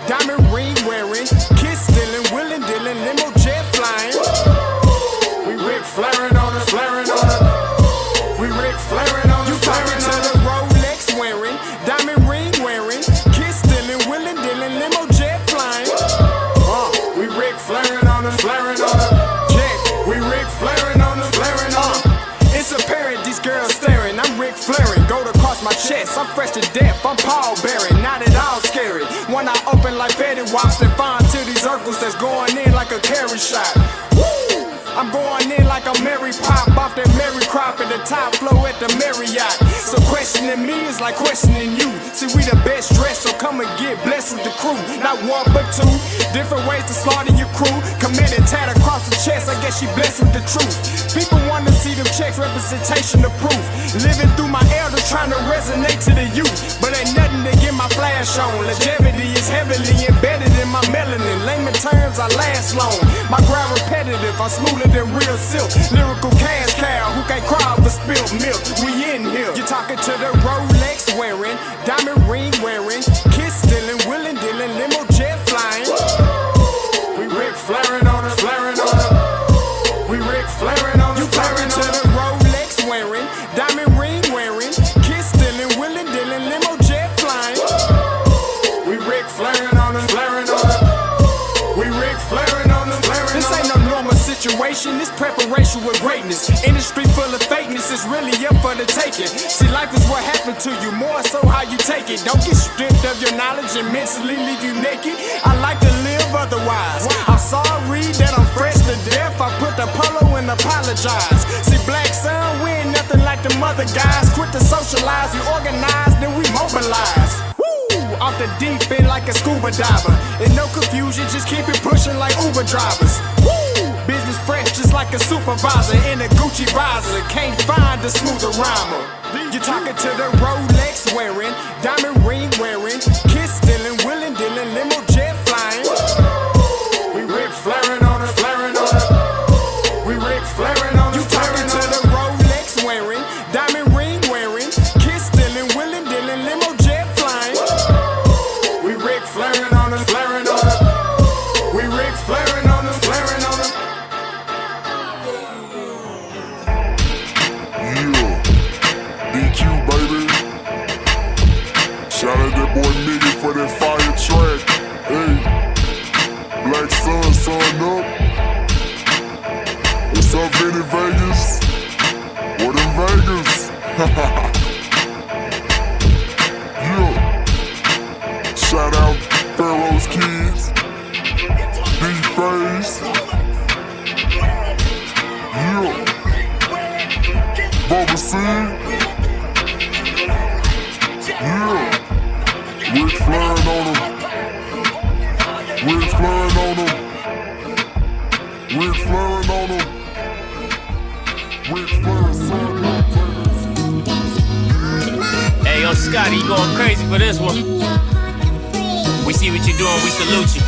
diamond ring wearing, kiss stealing, willing dealing, limo jet flying. We Rick flaring on her, flaring on her. We Rick flaring on her, flaring on her. Rolex wearing, diamond ring wearing, kiss stealing, willing dealing, limo jet flying. We Rick flaring on her, flaring on her. We Rick flaring on them, flaring on them. It's apparent these girls staring. I'm Rick flaring, gold across my chest. I'm fresh to death, I'm Paul Bearing, not at all scary. One eye open like Betty Wops and fine to these circles that's going in like a carry shot. Woo! I'm going in like a Mary Pop off that Mary Crop at the top flow at the Marriott. So questioning me is like questioning you. See, we the best dressed, so come and get blessed with the crew. Not one but two, different ways to slaughter your crew. Committed tat across the chest, I guess she blessed with the truth. People want to see them checks, representation of proof. Living through my elders trying to resonate to the youth. But ain't nothing to get my flash on. Longevity is heavily embedded in my melanin. Layman terms, I last long. My grind repetitive, I'm smoother than real silk. Lyrical cash cow who can't cry over spilled milk. We in here. You're talking to the Rolex wearing, diamond ring wearing, kiss stealing, willing dealing, limo jet flying. We Rick flaring on her, flaring on her. We Rick flaring on her, flaring on her. To the Rolex wearing, diamond ring wearing, kiss stealing, willing dealing, limo jet flying. We Rick flaring on her, flaring on her. We Rick flaring on her, flaring on her. This ain't no normal situation, this preparation with greatness. Industry full of fakeness, it's really up for the taking. See, life is what happened to you, more so how you take it. Don't get stripped of your knowledge and mentally leave you naked. I like to live otherwise. I'm sorry that I'm fresh to death. I put the polo and apologize. See, black son, we ain't nothing like the mother guys. Quit to socialize, we organize, then we mobilize. Off the deep end like a scuba diver. And no confusion, just keep it pushing like Uber drivers. Woo! Business fresh just like a supervisor in a Gucci visor. Can't find a smoother rhymer. You're talking to the Rolex wearing, diamond ring wearing, kiss stealing, willing dealing, limo jet flying. We Rick flaring on her, flaring on her. We Rick flaring on her. You talking to the Rolex wearing, diamond ring wearing, kiss stealing, willing dealing, limo jet flying. We Rick flaring on her, flaring on her. We Rick flaring on her, flaring on her. Yeah, DQ baby. Shout out that boy Nigga for that fire track. Hey, Black Sun, sun up. What's up, Vinny Vegas? What in Vegas? Yeah. Shout out Pharaoh's Kids, D-Phase. Yeah. Bubba C. Yeah. Rick flaring on him. Rick flaring on him. Rick flaring on him. Rick flaring, son. Hey, yo, Scotty, you going crazy for this one. We see what you're doing, we salute you.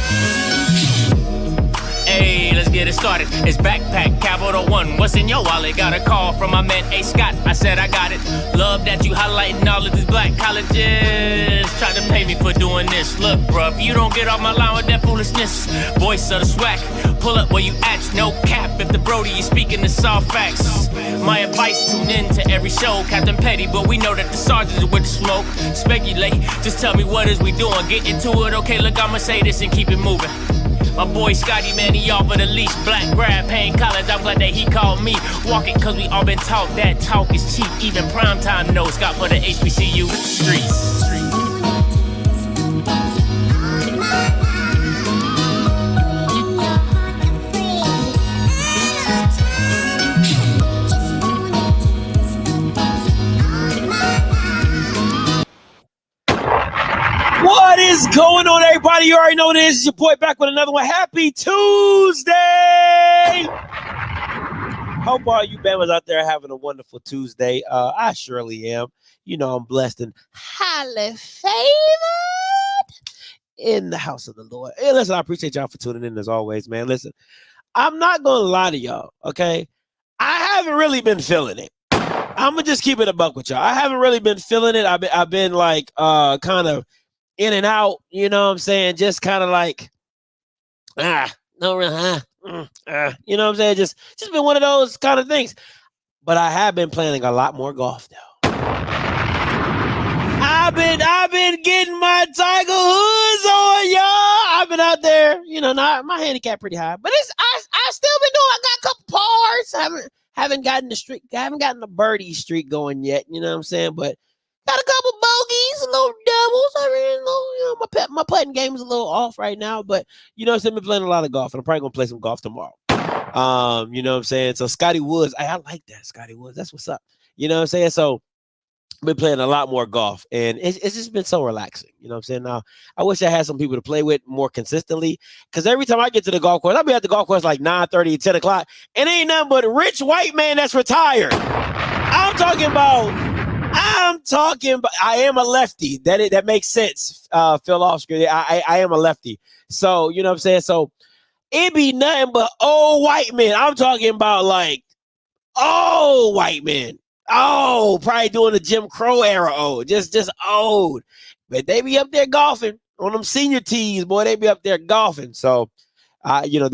Hey, let's get it started. It's Backpack Capital One. What's in your wallet? Got a call from my man A. Scott. I said I got it. Love that you highlighting all of these black colleges. Try to pay me for doing this. Look, bruh, if you don't get off my line with that foolishness, voice of the swag, pull up where you at, no cap. If the Brody is speaking the soft facts, my advice, tune in to every show. Captain Petty, but we know that the sergeants are with the smoke. Speculate, just tell me what is we doing. Get into it, okay, look, I'ma say this and keep it moving. My boy Scotty, man, he offered the least. Black grad, paying college, I'm glad that he called me. Walking, cause we all been taught that talk is cheap. Even primetime knows Scott for the HBCU streets. What is going on, everybody? You already know what it is. It's your boy back with another one. Happy Tuesday! Hope all you Bammers out there are having a wonderful Tuesday. I surely am. You know, I'm blessed and highly favored in the house of the Lord. Hey, listen, I appreciate y'all for tuning in as always, man. Listen, I'm not going to lie to y'all, okay? I haven't really been feeling it. I'm going to just keep it a buck with y'all. I haven't really been feeling it. I've been like kind of in and out, you know what I'm saying? Just kind of like, no real, you know what I'm saying? Just been one of those kind of things. But I have been playing a lot more golf though. I've been getting my Tiger Hoods on, y'all. I've been out there, you know, not my handicap pretty high, but I still been doing. I got a couple pars. Haven't gotten the birdie streak going yet. You know what I'm saying? But got a couple bogeys, a little doubles. I mean, you know, my putting game is a little off right now, but you know, I've been playing a lot of golf, and I'm probably gonna play some golf tomorrow. You know what I'm saying? So Scotty Woods, I like that. Scotty Woods, that's what's up. You know what I'm saying? So I've been playing a lot more golf, and it's just been so relaxing. You know what I'm saying? Now, I wish I had some people to play with more consistently, because every time I get to the golf course, I'll be at the golf course like 9:30, 10 o'clock, and ain't nothing but a rich white man that's retired. I'm talking about, I am a lefty. That makes sense, Phil Offscript. I am a lefty. So, you know what I'm saying? So, it be nothing but old white men. I'm talking about like old white men. Oh, probably doing the Jim Crow era old. Just old. But they be up there golfing on them senior tees, boy. They be up there golfing. So, you know,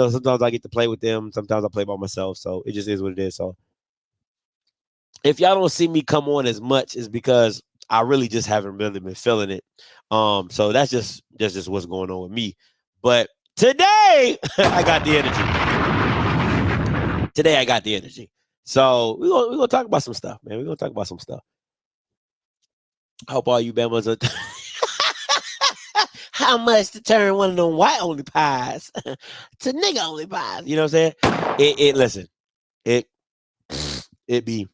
sometimes I get to play with them. Sometimes I play by myself. So it just is what it is. So if y'all don't see me come on as much, it's because I really just haven't really been feeling it. So that's just what's going on with me. But today, I got the energy. Today, I got the energy. So we're gonna talk about some stuff, man. We're gonna talk about some stuff. I hope all you Bamas are how much to turn one of them white only pies to nigga only pies. You know what I'm saying? Listen, it be.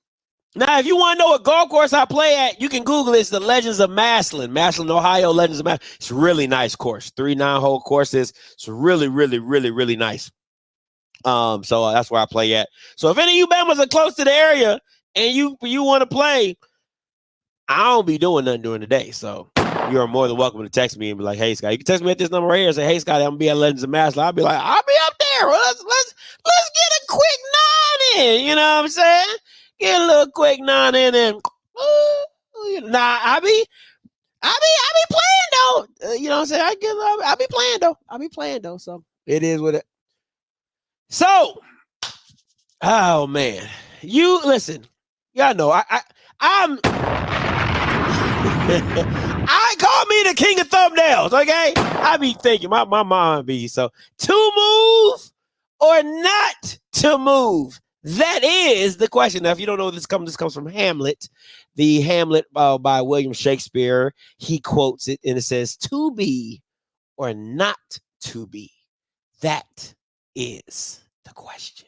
Now, if you want to know what golf course I play at, you can Google it. It's the Legends of Maslin, Ohio. Legends of Maslin. It's a really nice course. 3 9-hole courses. It's really, really, really, really nice. So that's where I play at. So if any of you Bamas are close to the area and you want to play, I don't be doing nothing during the day. So you're more than welcome to text me and be like, "Hey, Scott." You can text me at this number right here and say, "Hey, Scott, I'm gonna be at Legends of Maslin." I'll be like, "I'll be up there. Well, let's get a quick 9 in." You know what I'm saying? Get a little quick 9 in, and I be playing though. You know what I'm saying? I be playing though. So it is what it. So, oh man, you listen. Y'all know I'm. I call me the king of thumbnails. Okay, I be thinking my mom be so to move or not to move. That is the question. Now, if you don't know, this comes from Hamlet, the Hamlet by William Shakespeare. He quotes it, and it says, "To be or not to be. That is the question."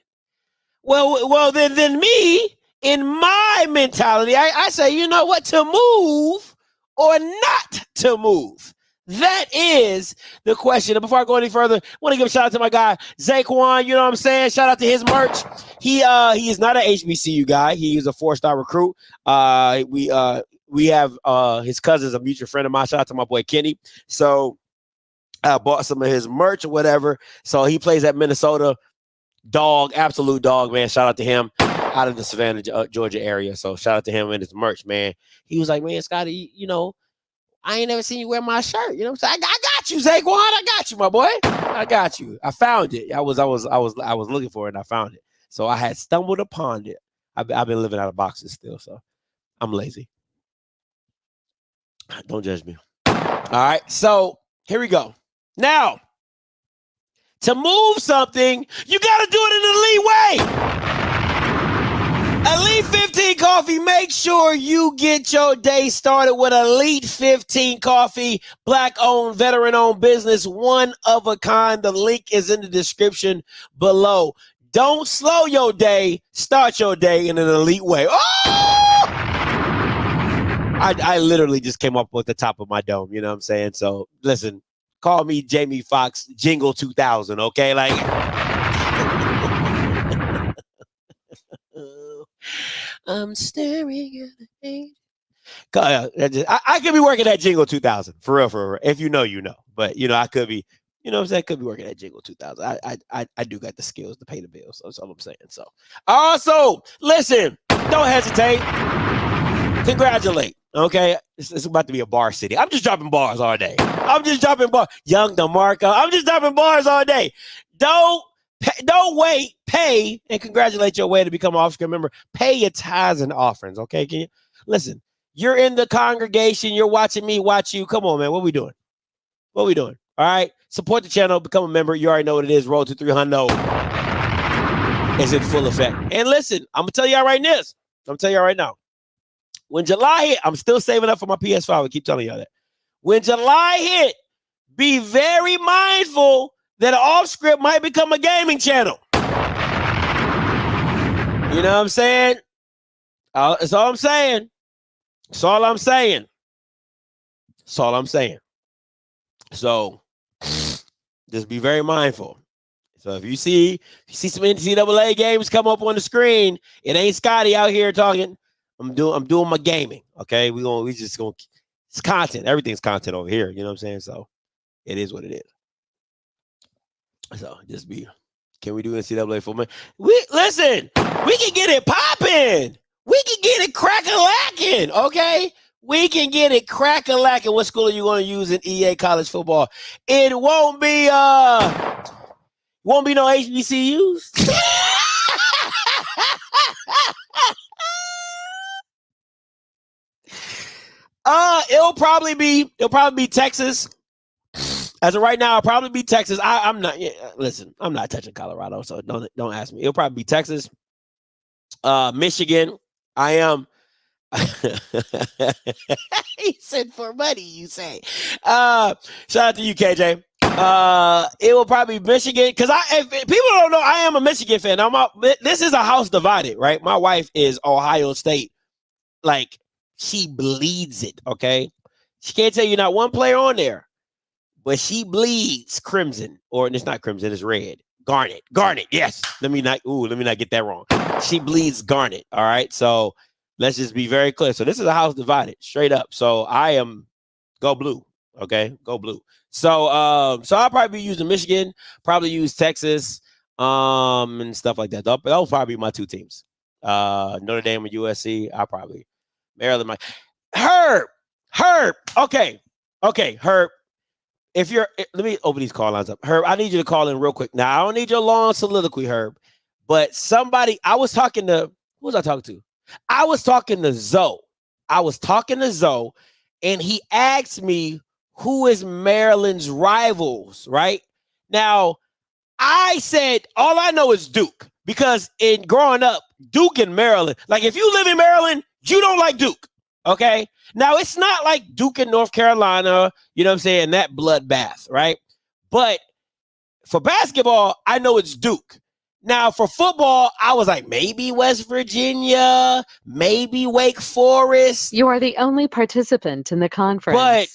Well, then me, in my mentality, I say, you know what? To move or not to move. That is the question. And before I go any further, I want to give a shout out to my guy, Zaquan. You know what I'm saying? Shout out to his merch. He is not an HBCU guy. He is a 4-star recruit. We have his cousin's a mutual friend of mine. Shout out to my boy Kenny. So I bought some of his merch or whatever. So he plays at Minnesota. Dog, absolute dog, man. Shout out to him out of the Savannah, Georgia area. So shout out to him and his merch, man. He was like, "Man, Scotty, you know, I ain't never seen you wear my shirt." You know what I'm saying? I got you, Zaquan. I got you, my boy. I got you. I found it. I was looking for it and I found it. So I had stumbled upon it. I've been living out of boxes still, so I'm lazy. Don't judge me. All right. So here we go. Now, to move something, you got to do it in an elite way. Elite 15 Coffee, make sure you get your day started with Elite 15 Coffee, Black-owned, veteran-owned business, one of a kind. The link is in the description below. Don't slow your day. Start your day in an elite way. Oh! I literally just came up with the top of my dome. You know what I'm saying? So, listen, call me Jamie Foxx Jingle 2000, okay? Like... I'm staring at the I could be working at Jingle 2000 for real. If you know, you know. But you know, I could be, you know what I'm saying? I could be working at Jingle 2000. I do got the skills to pay the bills. So that's all I'm saying. So also, listen, don't hesitate. congratulate. Okay, it's about to be a bar city. I'm just dropping bars all day. I'm just dropping bars. Young DeMarco. I'm just dropping bars all day. Don't wait. Pay and congratulate your way to become an off-script member. Pay your tithes and offerings. Okay, can you listen? You're in the congregation. You're watching me watch you. Come on, man. What we doing? What we doing? All right. Support the channel. Become a member. You already know what it is. Road to 300 is in full effect. And listen, I'm gonna tell y'all right now. When July hit, I'm still saving up for my PS5. I keep telling y'all that. When July hit, be very mindful that an off-script might become a gaming channel. You know what I'm saying? That's all I'm saying. That's all I'm saying. That's all I'm saying. So just be very mindful. So if you see some NCAA games come up on the screen, it ain't Scotty out here talking. I'm doing my gaming. Okay, it's content. Everything's content over here. You know what I'm saying? So it is what it is. So just be. Can we do NCAA for me? We can get it popping. We can get it crack-a-lacking. Okay, we can get it crack-a-lacking. What school are you going to use in EA college football? It won't be no HBCUs. It'll probably be Texas. As of right now, it'll probably be Texas. I'm not. Listen, I'm not touching Colorado, so don't ask me. It'll probably be Texas, Michigan. I am. He said for money. You say. Shout out to you, KJ. It will probably be Michigan because if people don't know, I am a Michigan fan. This is a house divided, right? My wife is Ohio State. Like, she bleeds it, okay? She can't tell you not one player on there, but she bleeds crimson, or it's not crimson, it's red. Garnet, yes. Let me not get that wrong. She bleeds garnet, all right? So let's just be very clear. So this is a house divided, straight up. So I am go blue, okay? Go blue. So I'll probably be using Michigan, probably use Texas, and stuff like that. That'll probably be my two teams. Notre Dame and USC. I'll probably Maryland. Herb. Okay, Herb. Let me open these call lines up. Herb, I need you to call in real quick. Now, I don't need your long soliloquy, Herb, but who was I talking to? I was talking to Zoe. And he asked me who is Maryland's rivals, right? Now, I said, all I know is Duke, because in growing up, Duke and Maryland, like if you live in Maryland, you don't like Duke, okay? Now, it's not like Duke in North Carolina, you know what I'm saying, that bloodbath, right? But for basketball, I know it's Duke. Now, for football, I was like, maybe West Virginia, maybe Wake Forest. You are the only participant in the conference. But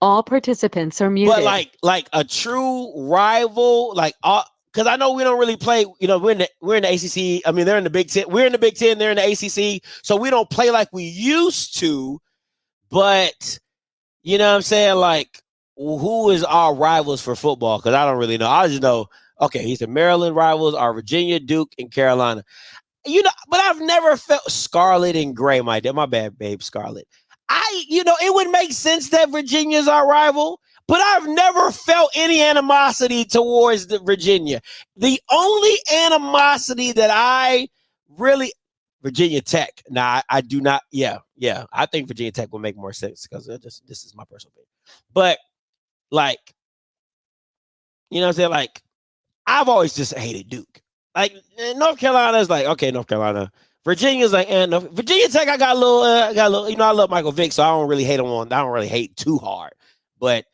all participants are muted. But like a true rival, because I know we don't really play. You know, we're in the ACC. I mean, they're in the Big Ten. We're in the Big Ten. They're in the ACC. So we don't play like we used to. But you know what I'm saying? Like, who is our rivals for football? Because I don't really know. I just know. Okay, he's the Maryland rivals are Virginia, Duke, and Carolina. You know, but I've never felt Scarlet and Gray. My bad, babe, Scarlet. It would make sense that Virginia's our rival, but I've never felt any animosity towards Virginia. The only animosity that I really, Virginia Tech. Now, I do not. Yeah. I think Virginia Tech will make more sense because this is my personal opinion. But like, you know what I'm saying? Like, I've always just hated Duke. Like, North Carolina is like, okay, North Carolina. Virginia's like, no. Virginia Tech, I got a little, I love Michael Vick, so I don't really hate him I don't really hate too hard. But,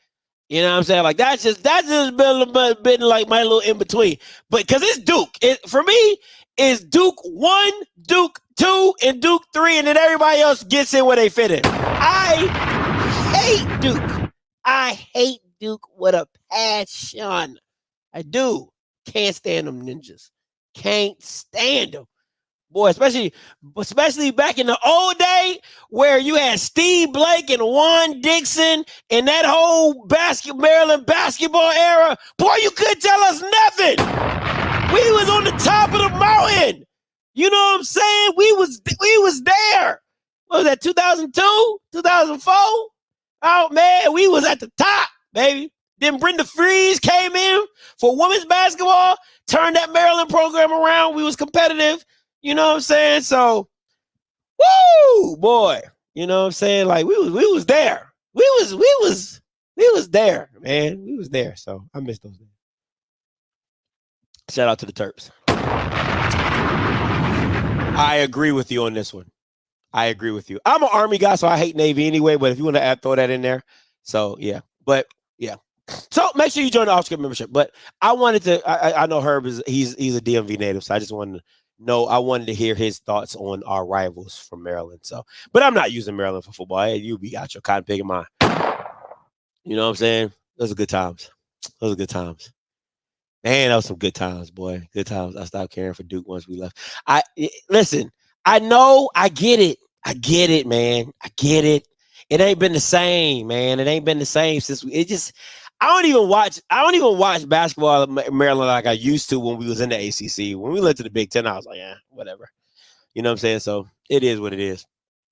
you know what I'm saying? Like, that's just been like my little in between. But because it's Duke. For me, it's Duke 1, Duke 2, and Duke 3, and then everybody else gets in where they fit in. I hate Duke. I hate Duke with a passion. I do. Can't stand them ninjas. Can't stand them. Boy, especially back in the old day where you had Steve Blake and Juan Dixon and that whole Maryland basketball era. Boy, you couldn't tell us nothing. We was on the top of the mountain. You know what I'm saying? We was there. what was that, 2002, 2004? Oh, man, we was at the top, baby. Then Brenda Freeze came in for women's basketball, turned that Maryland program around. We was competitive, you know what I'm saying? So, woo, boy, you know what I'm saying? Like, we was there. We was there, man. We was there. So I missed those days. Shout out to the Terps. I agree with you on this one. I agree with you. I'm an Army guy, so I hate Navy anyway. But if you want to throw that in there, so yeah. But yeah. So make sure you join the OFFSCRIPT membership. But I wanted to. I know Herb he's a DMV native, so I just wanted to know. I wanted to hear his thoughts on our rivals from Maryland. So, but I'm not using Maryland for football. Hey, you got your cotton picking mine. You know what I'm saying? Those are good times. Those are good times. Man, that was some good times, boy. Good times. I stopped caring for Duke once we left. Listen. I know. I get it. I get it, man. I get it. It ain't been the same, man. It ain't been the same since I don't even watch basketball in Maryland like I used to when we was in the ACC. When we went to the Big Ten, I was like, yeah, whatever. You know what I'm saying? So it is what it is.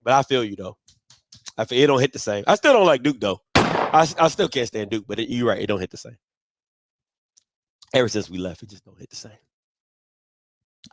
But I feel you though. I feel it don't hit the same. I still don't like Duke though. I still can't stand Duke, but you're right. It don't hit the same. Ever since we left, it just don't hit the same.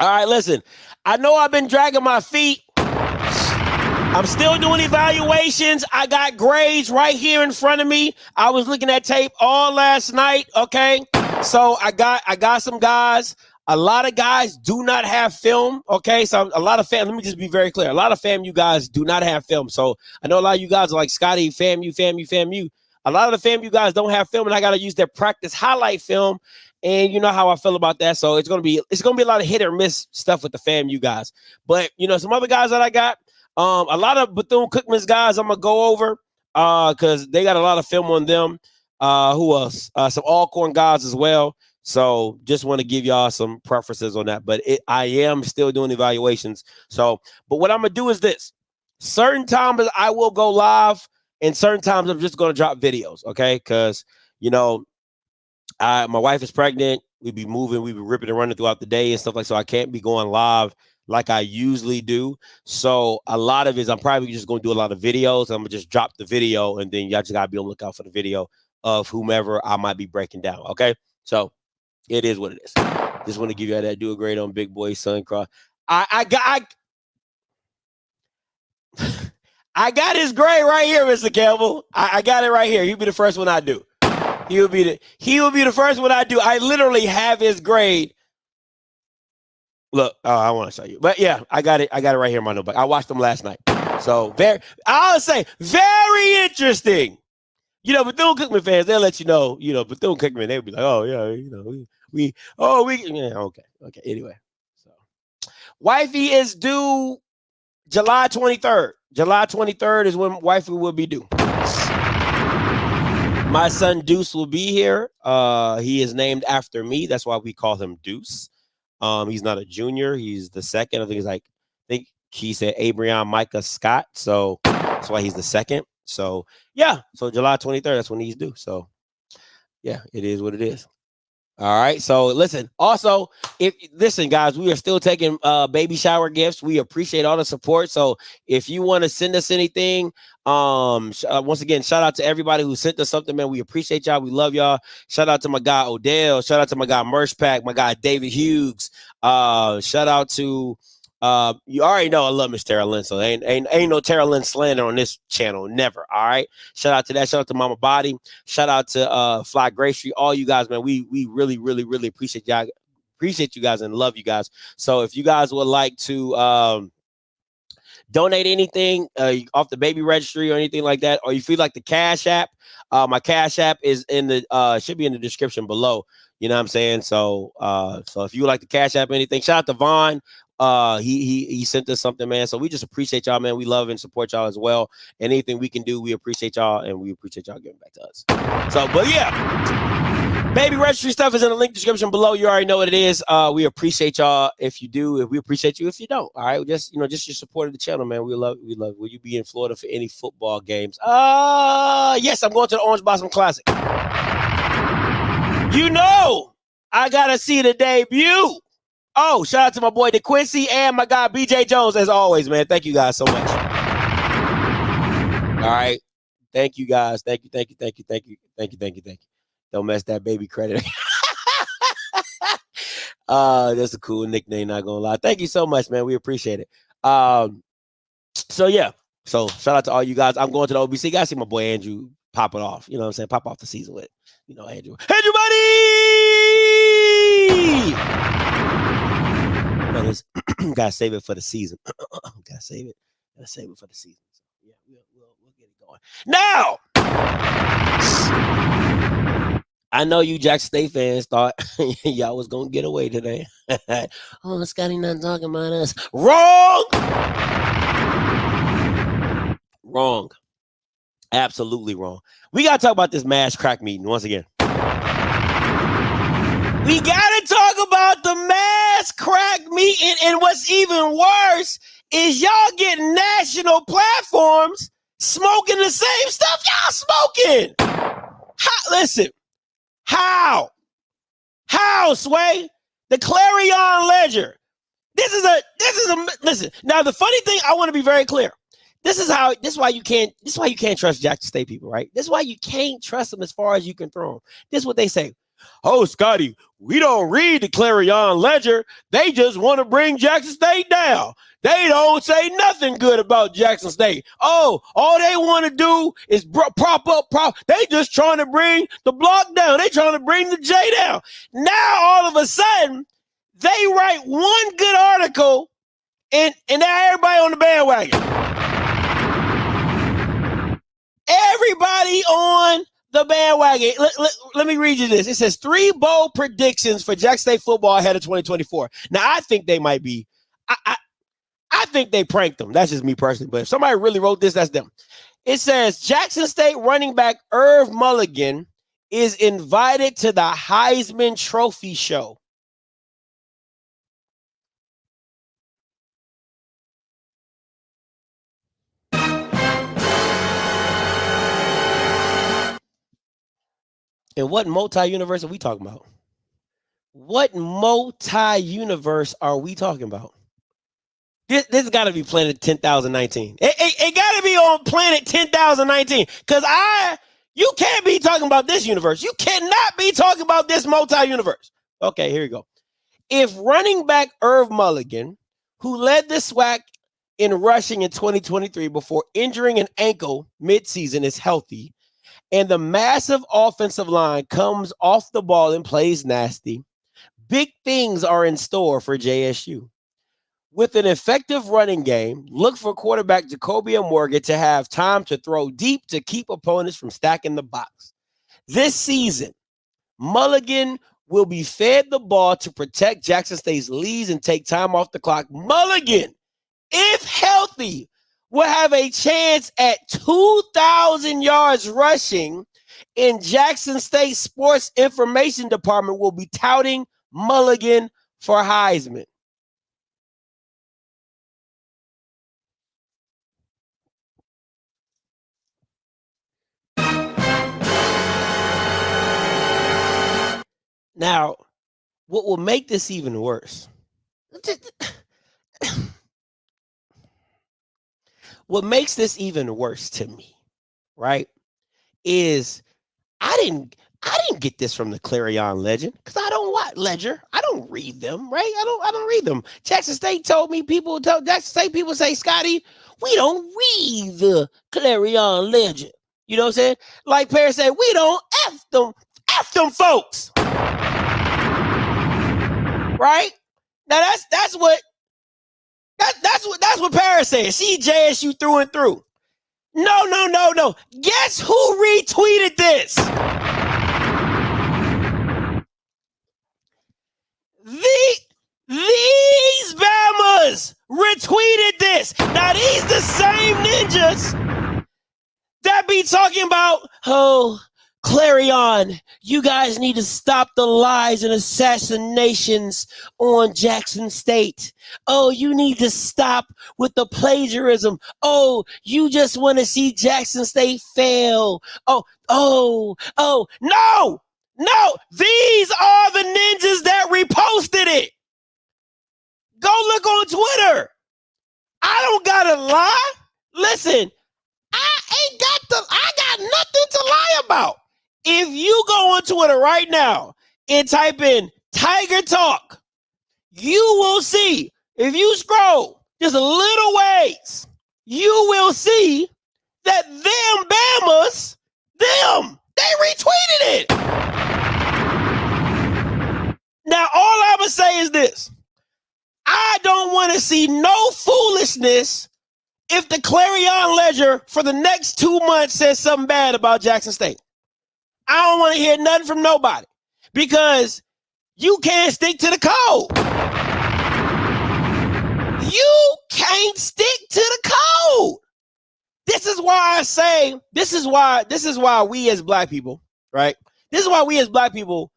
All right, listen. I know I've been dragging my feet. I'm still doing evaluations. I got grades right here in front of me. I was looking at tape all last night, okay? So I got some guys. A lot of guys do not have film, okay? So a lot of let me just be very clear. A lot of FAMU guys do not have film. So I know a lot of you guys are like, Scotty, FAMU. A lot of the FAMU guys don't have film, and I got to use their practice highlight film. And you know how I feel about that. So it's gonna be a lot of hit or miss stuff with the FAMU guys. But you know, some other guys that I got, a lot of Bethune-Cookman's guys I'm gonna go over because they got a lot of film on them. Who else? Some Alcorn guys as well. So just want to give y'all some preferences on that. But I am still doing evaluations. So, but what I'm gonna do is this: certain times I will go live, and certain times I'm just gonna drop videos. Okay, because you know. My wife is pregnant. We be moving, we be ripping and running throughout the day and stuff like so. I can't be going live like I usually do. So a lot of it is I'm probably just going to do a lot of videos. I'm gonna just drop the video, and then y'all just gotta be on the lookout for the video of whomever I might be breaking down. Okay, so it is what it is. Just want to give you that. Do a grade on Big Boy Sun Cross. I got his grade right here, Mr. Campbell. I got it right here. He'll be the first one I do. He will be the first one I do. I literally have his grade. Look, I want to show you. But yeah, I got it right here in my notebook. I watched them last night. So I'll say very interesting. You know, Bethune-Cookman fans, they'll let you know, Bethune-Cookman, they'll be like, oh yeah, okay. Anyway. So wifey is due July 23rd. July 23rd is when wifey will be due. My son Deuce will be here. He is named after me. That's why we call him Deuce. He's not a junior. He's the second. I think he said Abrion Micah Scott. So that's why he's the second. So yeah. So July 23rd, that's when he's due. So yeah, it is what it is. All right. So listen, also, listen, guys, we are still taking baby shower gifts. We appreciate all the support. So if you want to send us anything, once again, shout out to everybody who sent us something, man. We appreciate y'all. We love y'all. Shout out to my guy Odell. Shout out to my guy Merch Pack, my guy David Hughes. Shout out to you already know I love Miss Tara Lynn, so ain't no Tara Lynn slander on this channel, never. All right. Shout out to that. Shout out to Mama Body. Shout out to Fly Registry. All you guys, man. We really, really, really appreciate y'all. Appreciate you guys and love you guys. So if you guys would like to donate anything off the baby registry or anything like that, or you feel like the Cash App, my Cash App is in the should be in the description below. You know what I'm saying? So so if you would like to Cash App anything, shout out to Vaughn. He sent us something, man. So we just appreciate y'all, man. We love and support y'all as well. Anything we can do, we appreciate y'all, and we appreciate y'all giving back to us. So, but yeah, baby registry stuff is in the link description below. You already know what it is. We appreciate y'all if you do. If we appreciate you if you don't. All right, just your support of the channel, man. We love. Will you be in Florida for any football games? Yes, I'm going to the Orange Blossom Classic. You know, I gotta see the debut. Oh, shout out to my boy DeQuincy and my guy BJ Jones as always, man. Thank you guys so much. right. Thank you guys. Thank you. Don't mess that baby credit. That's a cool nickname, not gonna lie. Thank you so much, man. We appreciate it. So yeah. So shout out to all you guys. I'm going to the OBC. You guys see my boy Andrew pop it off. You know what I'm saying? Pop off the season with, Andrew. Andrew buddy! Gotta save it for the season. Gotta save it for the season. So, yeah, we'll get it going. Now, I know you Jackson State fans thought y'all was gonna get away today. Oh, Scotty not talking about us. Wrong. Wrong. Absolutely wrong. We gotta talk about this mass crack meeting once again. We gotta talk about the mass crack meeting, and what's even worse is y'all getting national platforms smoking the same stuff y'all smoking. Listen. How, Sway? The Clarion Ledger. Listen. Now, the funny thing, I want to be very clear. This is why you can't trust Jackson State people, right? This is why you can't trust them as far as you can throw them. This is what they say. Oh, Scotty, we don't read the Clarion Ledger. They just want to bring Jackson State down. They don't say nothing good about Jackson State. Oh, all they want to do is prop up. They just trying to bring the block down. They trying to bring the J down. Now, all of a sudden, they write one good article, and now everybody on the bandwagon. Everybody on the bandwagon. Let me read you this. It says 3 bold predictions for Jackson State football ahead of 2024. Now, I think they might be. I think they pranked them. That's just me personally. But if somebody really wrote this, that's them. It says Jackson State running back Irv Mulligan is invited to the Heisman Trophy show. And what multi-universe are we talking about? What multi-universe are we talking about? This got to be Planet 10,019. It got to be on Planet 10,019 because you can't be talking about this universe. You cannot be talking about this multi-universe. Okay, here we go. If running back Irv Mulligan, who led the SWAC in rushing in 2023 before injuring an ankle midseason, is healthy, and the massive offensive line comes off the ball and plays nasty, big things are in store for JSU. With an effective running game, look for quarterback Jacoby Morgan to have time to throw deep to keep opponents from stacking the box. This season, Mulligan will be fed the ball to protect Jackson State's leads and take time off the clock. Mulligan, if healthy, will have a chance at 2,000 yards rushing, and Jackson State Sports Information Department will be touting Mulligan for Heisman. Now, what will make this even worse? What makes this even worse to me, right, is I didn't get this from the Clarion Legend because I don't watch Ledger. I don't read them, right? I don't read them. Jackson State told me Jackson State people say, Scotty, we don't read the Clarion Legend. You know what I'm saying? Like Perry said, we don't F them folks. Right? Now that's what Paris said. She JSU through and through. No. Guess who retweeted this? These Bamas retweeted this. Now these the same ninjas that be talking about, oh, Clarion, you guys need to stop the lies and assassinations on Jackson State. Oh, you need to stop with the plagiarism. Oh, you just want to see Jackson State fail. Oh, no. These are the ninjas that reposted it. Go look on Twitter. I don't gotta lie. Listen, I I got nothing to lie about. If you go on Twitter right now and type in Tiger Talk, you will see, if you scroll just a little ways, you will see that them Bamas, they retweeted it. Now, all I'm going to say is this. I don't want to see no foolishness if the Clarion Ledger for the next 2 months says something bad about Jackson State. I don't want to hear nothing from nobody because you can't stick to the code. You can't stick to the code. This is why I say, this is why we as black people, right? This is why we as black people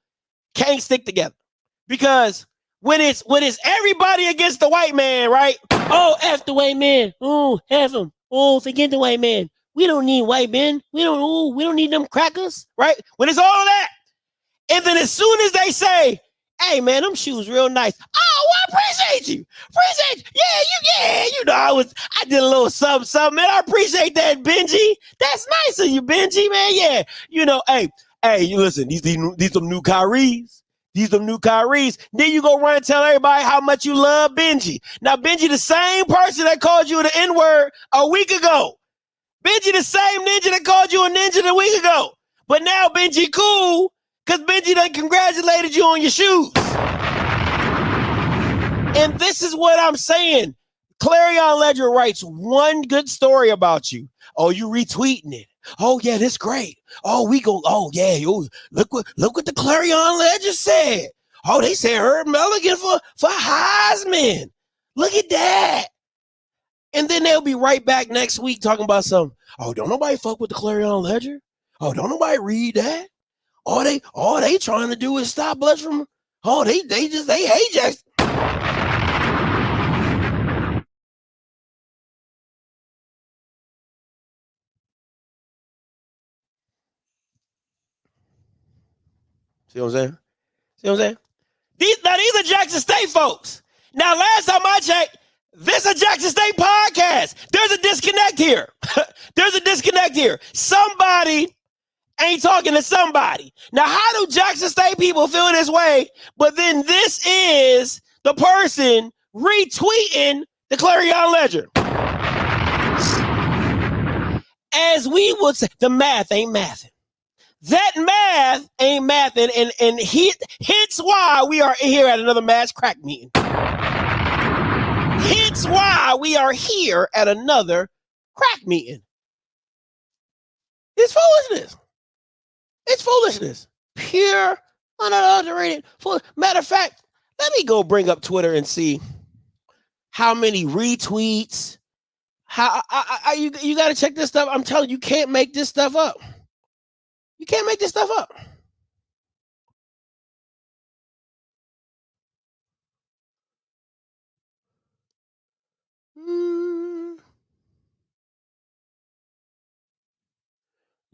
can't stick together. Because when it's everybody against the white man, right? Oh, F the white man. Oh, F him. Oh, forget the white man. We don't need white men. We don't need them crackers, right? When it's all of that. And then as soon as they say, hey man, them shoes real nice. Oh, well, I appreciate you. You know, I did a little something, man. I appreciate that, Benji. That's nice of you, Benji, man. Yeah. You know, hey, you listen, these some new Kyries. These them new Kyries. Then you go run and tell everybody how much you love Benji. Now, Benji, the same person that called you the N-word a week ago. Benji, the same ninja that called you a ninja a week ago. But now Benji cool because Benji done congratulated you on your shoes. And this is what I'm saying. Clarion Ledger writes one good story about you. Oh, you retweeting it. Oh, yeah, this great. Oh, look what the Clarion Ledger said. Oh, they said Herb Mulligan for Heisman. Look at that. And then they'll be right back next week talking about something. Oh, don't nobody fuck with the Clarion Ledger? Oh, don't nobody read that? All they trying to do is stop us from. Oh, they hate Jackson. See what I'm saying? These are Jackson State folks. Now, last time I checked, this is a Jackson State podcast. There's a disconnect here. Somebody ain't talking to somebody. Now, how do Jackson State people feel this way? But then this is the person retweeting the Clarion Ledger. As we would say, the math ain't mathing. That math ain't mathing, and hence why we are here at another mass crack meeting. Hence why we are here at another crack meeting. It's foolishness. Pure, unadulterated fool. Matter of fact, let me go bring up Twitter and see how many retweets. How you got to check this stuff. I'm telling you, you can't make this stuff up. You can't make this stuff up.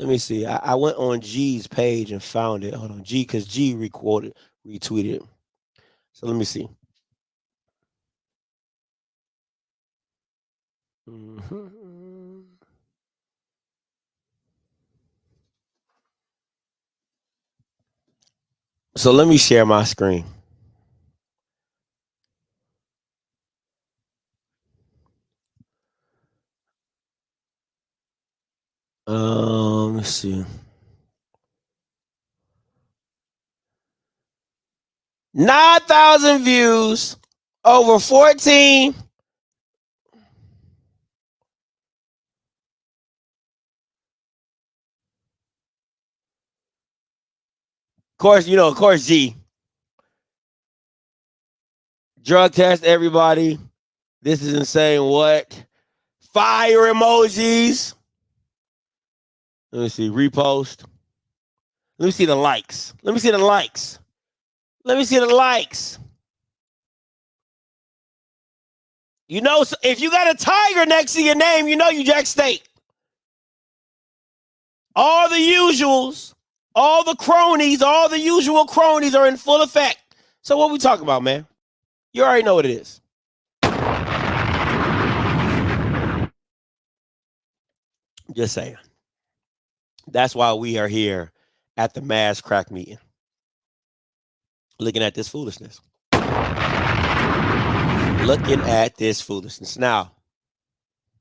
Let me see. I went on G's page and found it. Hold on, G, because G retweeted it. So let me see. So let me share my screen. Let's see. 9,000 views, over 14. Of course, G. Drug test everybody. This is insane. What? Fire emojis. Let me see. Repost. Let me see the likes. You know, if you got a tiger next to your name, you know you Jack State. All the usuals, all the cronies, all the usual cronies are in full effect. So what we talking about, man? You already know what it is. Just saying. That's why we are here at the mass crack meeting, looking at this foolishness. Looking at this foolishness. Now,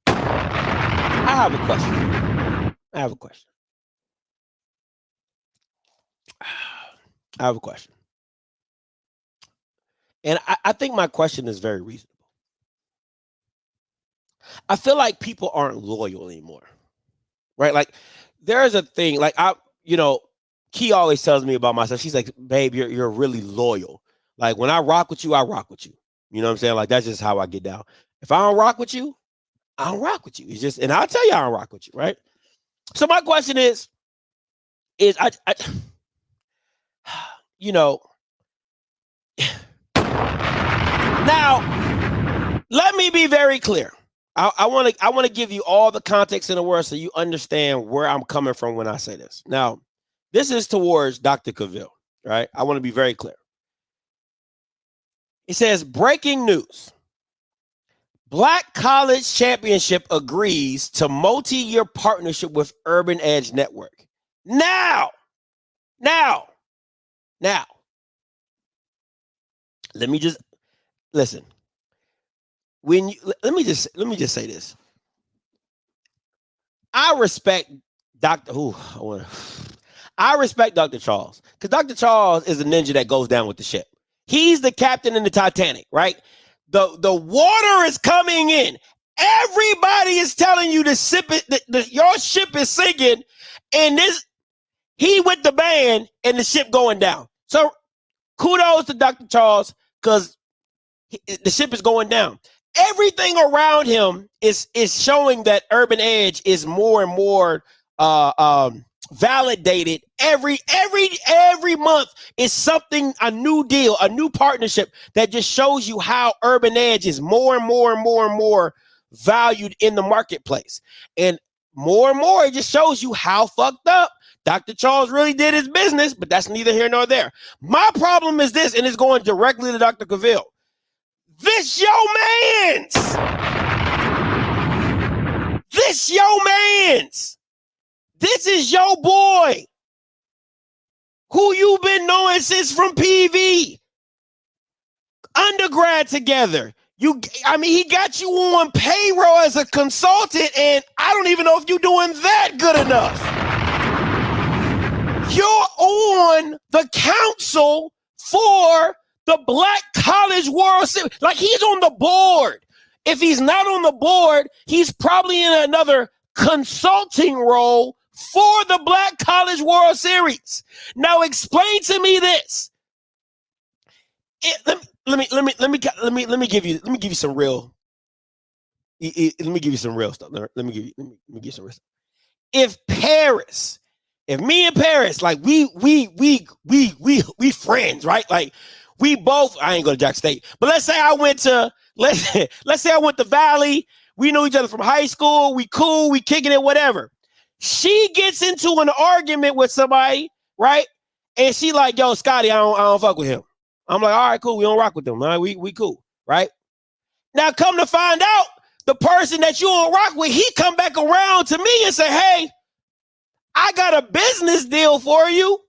I have a question. I have a question. And I think my question is very reasonable. I feel like people aren't loyal anymore, right? Like, there's a thing, like, Key always tells me about myself. She's like, babe, you're really loyal. Like, when I rock with you, I rock with you. You know what I'm saying? Like, that's just how I get down. If I don't rock with you, I don't rock with you. It's just, and I'll tell you I don't rock with you, right? So my question is I now, let me be very clear. I want to give you all the context in the world so you understand where I'm coming from when I say this. Now, this is towards Dr. Cavill, right? I want to be very clear. It says, breaking news. Black College Championship agrees to multi-year partnership with Urban Edge Network. Now, let me just listen. Let me just say this. I respect Dr. Charles, because Dr. Charles is a ninja that goes down with the ship. He's the captain in the Titanic, right? The water is coming in. Everybody is telling you to sip it. Your ship is sinking, and he with the band and the ship going down. So kudos to Dr. Charles, because the ship is going down. Everything around him is showing that Urban Edge is more and more validated. Every month is something, a new deal, a new partnership that just shows you how Urban Edge is more and more valued in the marketplace. And more, it just shows you how fucked up Dr. Charles really did his business, but that's neither here nor there. My problem is this, and it's going directly to Dr. Cavill. This your man's. This is your boy, who you've been knowing since from PV. Undergrad together. He got you on payroll as a consultant, and I don't even know if you're doing that good enough. You're on the council for the Black College World Series. Like, he's on the board. If he's not on the board, he's probably in another consulting role for the Black College World Series. Now, explain to me this. Let me give you some real. Let me give you some real stuff. Let me give you some real stuff. If me and Paris, like we friends, right? Like, we both, I ain't go to Jack State, but let's say I went to Valley. We know each other from high school. We cool, we kicking it, whatever. She gets into an argument with somebody, right? And she like, yo, Scotty, I don't fuck with him. I'm like, all right, cool. We don't rock with them. All right, we cool, right? Now, come to find out, the person that you don't rock with, he come back around to me and say, hey, I got a business deal for you.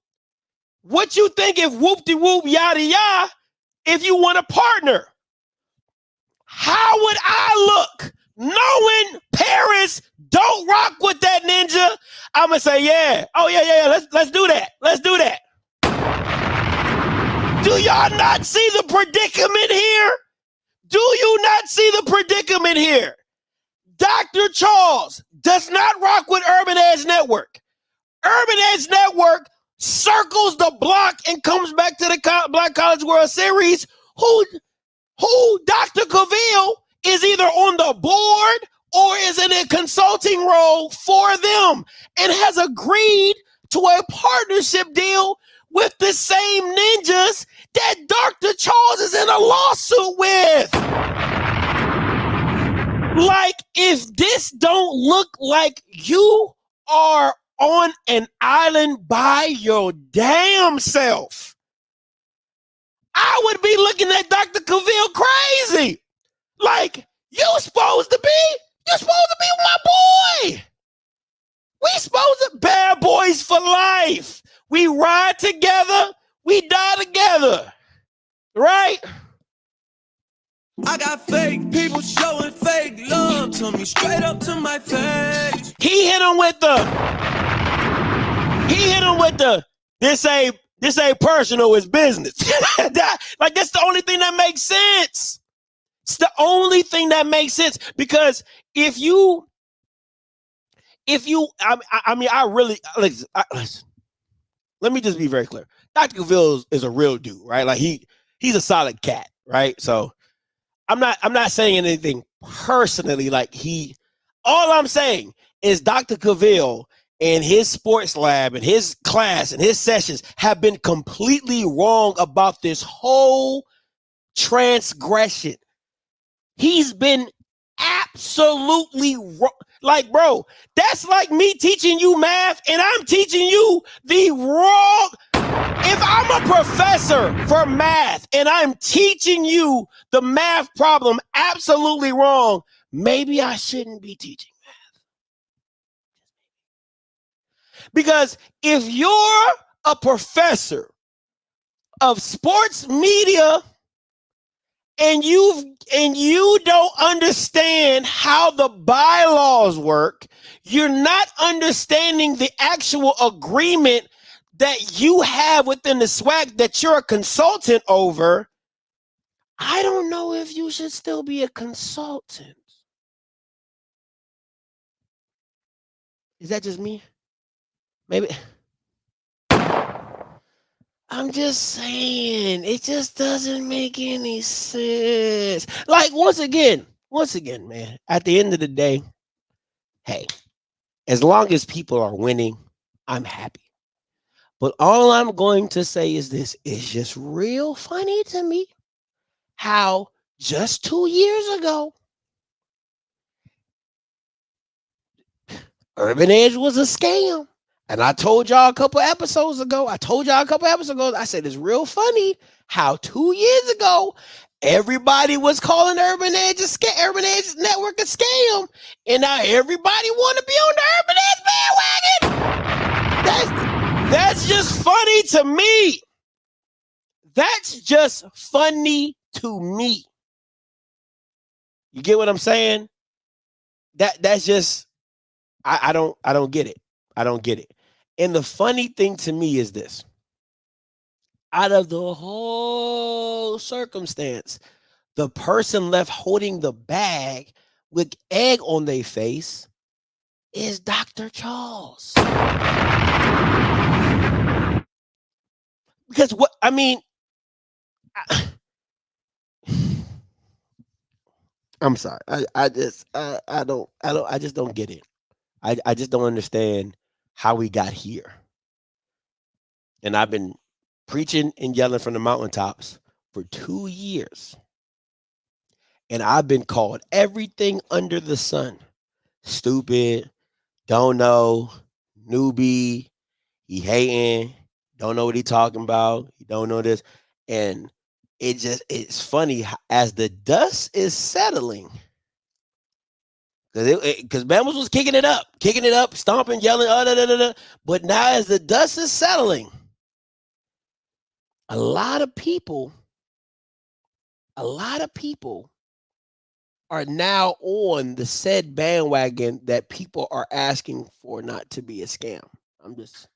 What you think if whoop-de-whoop, yada, yada, if you want a partner? How would I look knowing Paris don't rock with that ninja? I'm going to say, yeah. Oh, yeah. Let's do that. Let's do that. Do y'all not see the predicament here? Do you not see the predicament here? Dr. Charles does not rock with Urban Edge Network. Urban Edge Network circles the block and comes back to the Black College World Series. Who Dr. Cavill is either on the board or is in a consulting role for them and has agreed to a partnership deal with the same ninjas that Dr. Charles is in a lawsuit with. Like, if this don't look like you are on an island by your damn self, I would be looking at Dr. Cavill crazy. Like, you're supposed to be my boy. We supposed to bad boys for life. We ride together, we die together. Right? I got fake people showing fake love to me straight up to my face. He hit him with the this ain't personal, it's business. That's the only thing that makes sense. It's the only thing that makes sense, because if you I really listen, let me just be very clear. Dr. Cavill is a real dude, right? Like he's a solid cat, right? So I'm not saying anything personally. All I'm saying is Dr. Cavill and his sports lab and his class and his sessions have been completely wrong about this whole transgression. He's been absolutely wrong. Like, bro, that's like me teaching you math and I'm teaching you the wrong. If I'm a professor for math and I'm teaching you the math problem absolutely wrong, maybe I shouldn't be teaching math. Because if you're a professor of sports media and you don't understand how the bylaws work, you're not understanding the actual agreement that you have within the SWAC that you're a consultant over, I don't know if you should still be a consultant. Is that just me? Maybe. I'm just saying, it just doesn't make any sense. Like, once again, man, at the end of the day, hey, as long as people are winning, I'm happy. But all I'm going to say is this: it's just real funny to me how just 2 years ago, Urban Edge was a scam. And I told y'all a couple episodes ago, I said it's real funny how 2 years ago, everybody was calling Urban Edge Network a scam. And now everybody want to be on the Urban Edge bandwagon. That's just funny to me. That's just funny to me. You get what I'm saying? That's just, I don't get it. I don't get it. And the funny thing to me is this: out of the whole circumstance, the person left holding the bag with egg on their face is Dr. Charles. Because I'm sorry. I just don't get it. I just don't understand how we got here. And I've been preaching and yelling from the mountaintops for 2 years. And I've been called everything under the sun: stupid, don't know, newbie, he hating, don't know what he talking about, he don't know this. And it's funny as the dust is settling, because Bama's was kicking it up, stomping, yelling, but now as the dust is settling, a lot of people are now on the said bandwagon that people are asking for not to be a scam. I'm just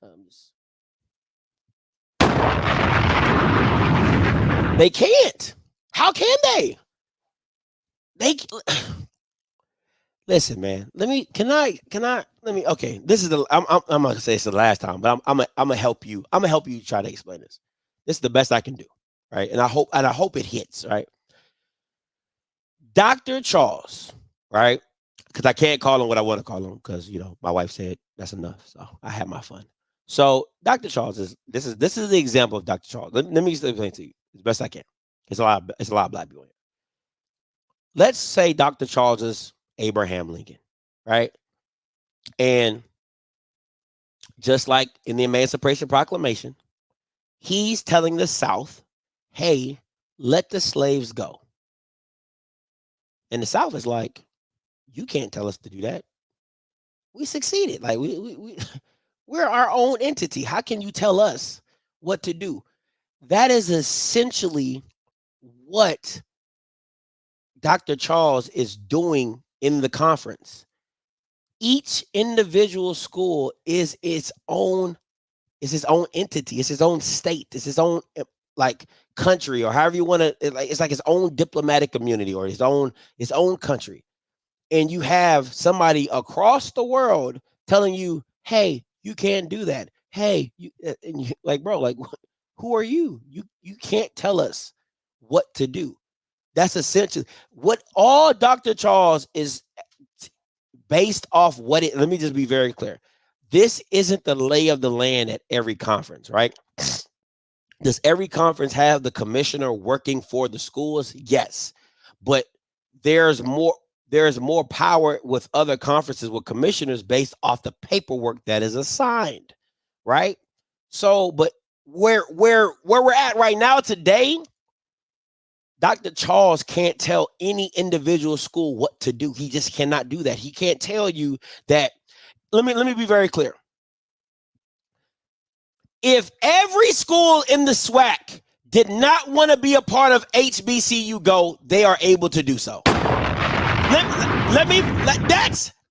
they can't. How can they? Listen, man. Okay, this is I'm gonna say it's the last time, but I'm gonna help you. I'm gonna help you try to explain this. This is the best I can do, right? And I hope it hits, right? Dr. Charles, right? Because I can't call him what I want to call him, because my wife said that's enough. So I had my fun. So Dr. Charles is the example of Dr. Charles. Let me explain to you as best I can. It's a lot of black people here. Let's say Dr. Charles is Abraham Lincoln, right? And just like in the Emancipation Proclamation, he's telling the South, hey, let the slaves go. And the South is like, you can't tell us to do that. we succeeded. Like we're our own entity. How can you tell us what to do? That is essentially what Dr. Charles is doing in the conference. Each individual school is its own entity, it's its own state, it's its own like country, or however you want to, it's like its own diplomatic community or its own country. And you have somebody across the world telling you, hey, you can't do that. Hey, you, and you like, bro, like, who are you? You can't tell us what to do. That's essentially what all Dr. Charles is based off. Let me just be very clear. This isn't the lay of the land at every conference, right? Does every conference have the commissioner working for the schools? Yes. But there's more power with other conferences with commissioners based off the paperwork that is assigned, right? So, but where we're at right now today, Dr. Charles can't tell any individual school what to do. He just cannot do that. He can't tell you that. Let me be very clear. If every school in the SWAC did not want to be a part of HBCU Go, they are able to do so.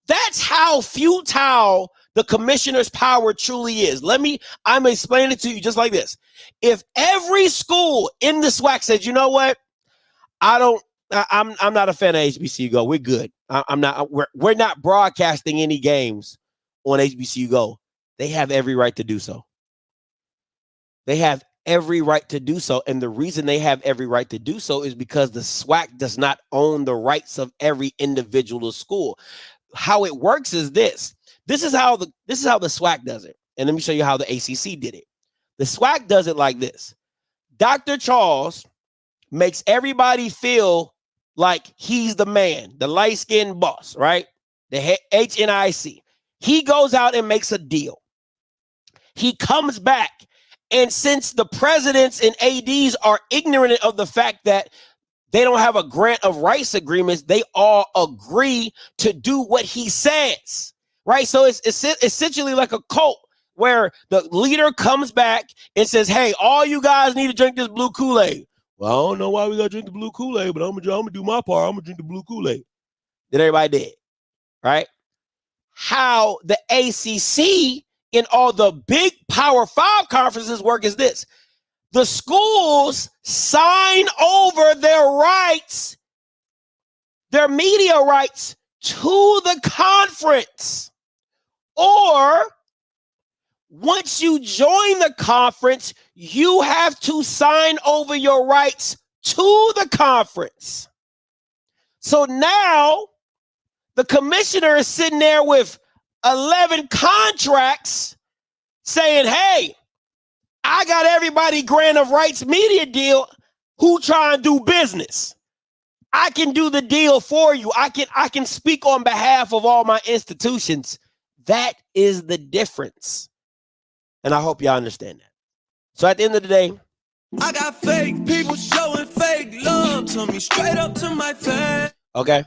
That's how futile the commissioner's power truly is. I'm explaining it to you just like this. If every school in the SWAC says, you know what, I'm not a fan of HBCU Go. We're good. We're not broadcasting any games on HBCU Go. They have every right to do so. They have every right to do so. And the reason they have every right to do so is because the SWAC does not own the rights of every individual school. How it works is this. This is how the SWAC does it. And let me show you how the ACC did it. The SWAC does it like this. Dr. Charles makes everybody feel like he's the man, the light-skinned boss, right? The HNIC. He goes out and makes a deal. He comes back. And since the presidents and ADs are ignorant of the fact that they don't have a grant of rights agreements, they all agree to do what he says, right? So it's essentially like a cult where the leader comes back and says, hey, all you guys need to drink this blue Kool-Aid. Well, I don't know why we got to drink the blue Kool-Aid, but I'm going to do my part. I'm going to drink the blue Kool-Aid. Then everybody did, right? How the ACC in all the big Power 5 conferences work is this. The schools sign over their rights, their media rights to the conference. Or once you join the conference, you have to sign over your rights to the conference. So now the commissioner is sitting there with 11 contracts saying, hey, I got everybody grant of rights media deal who try and do business. I can do the deal for you. I can speak on behalf of all my institutions. That is the difference. And I hope y'all understand that. So at the end of the day, I got fake people showing fake love to me, straight up to my face. okay.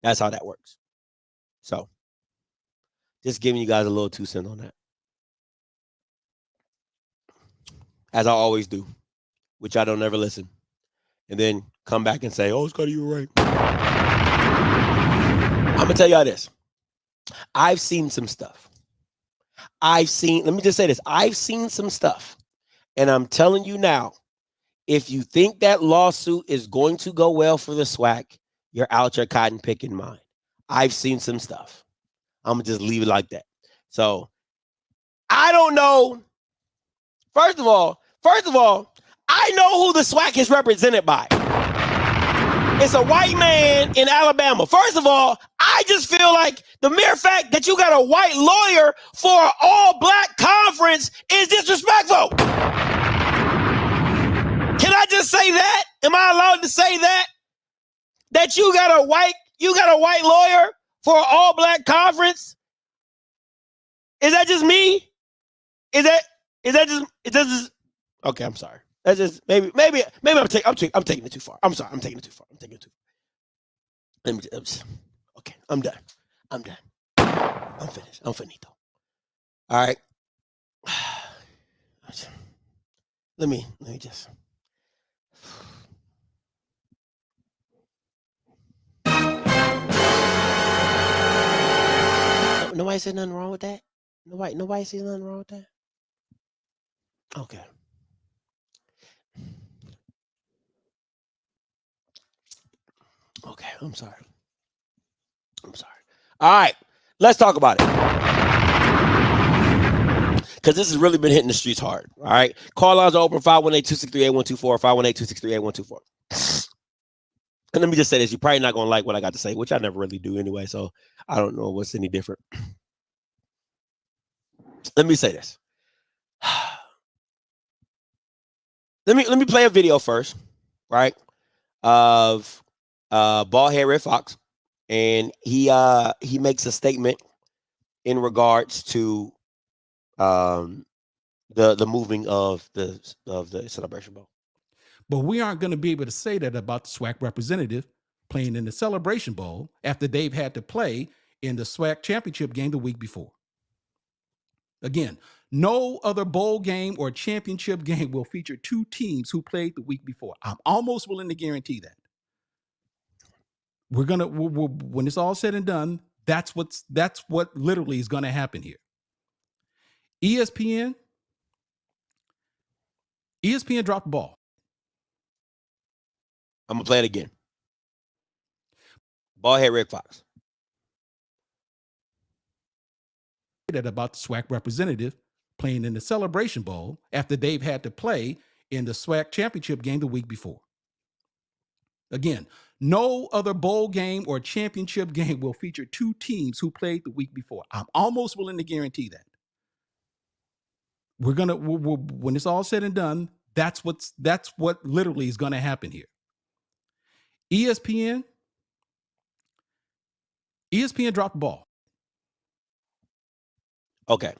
That's how that works. So, just giving you guys a little 2 cents on that. As I always do, which I don't ever listen. And then come back and say, oh, Scotty, you were right. I'm going to tell y'all this. I've seen some stuff. Let me just say this. I've seen some stuff. And I'm telling you now, if you think that lawsuit is going to go well for the SWAC, you're out your cotton picking mind. I've seen some stuff. I'm going to just leave it like that. So I don't know. First of all, I know who the SWAC is represented by. It's a white man in Alabama. First of all, I just feel like the mere fact that you got a white lawyer for an all-black conference is disrespectful. Can I just say that? Am I allowed to say that? That you got a white lawyer for an all-black conference? Is that just me? Is that just okay, I'm sorry. That's just maybe I'm taking it too far. I'm sorry, I'm taking it too far. Let me just, okay. I'm done. I'm finished. I'm finito. All right. Let me just. Nobody said nothing wrong with that? Nobody sees nothing wrong with that? Okay. Okay, I'm sorry. All right, let's talk about it. Because this has really been hitting the streets hard. All right. Call lines are open 518-263-8124, 518-263-8124. And let me just say this. You're probably not going to like what I got to say, which I never really do anyway. So I don't know what's any different. Let me say this. Let me play a video first, right? Of Baldhead Red Fox. And he makes a statement in regards to the moving of the Celebration Bowl. But we aren't going to be able to say that about the SWAC representative playing in the Celebration Bowl after they've had to play in the SWAC championship game the week before. Again, no other bowl game or championship game will feature two teams who played the week before. I'm almost willing to guarantee that. When it's all said and done, that's what literally is going to happen here. ESPN dropped the ball. I'm going to play it again. Baldhead Red Fox. That about the SWAC representative playing in the Celebration Bowl after they've had to play in the SWAC championship game the week before. Again, no other bowl game or championship game will feature two teams who played the week before. I'm almost willing to guarantee that. When it's all said and done, that's what literally is going to happen here. ESPN dropped the ball. Okay.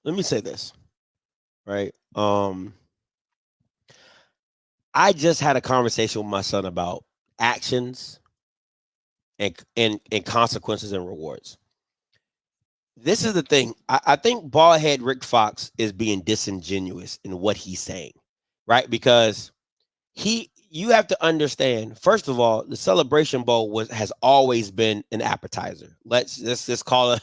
Let me say this, right? I just had a conversation with my son about actions and consequences and rewards. This is the thing. I think Baldhead Rick Fox is being disingenuous in what he's saying, right? Because you have to understand, first of all, the Celebration Bowl has always been an appetizer. Let's just call it.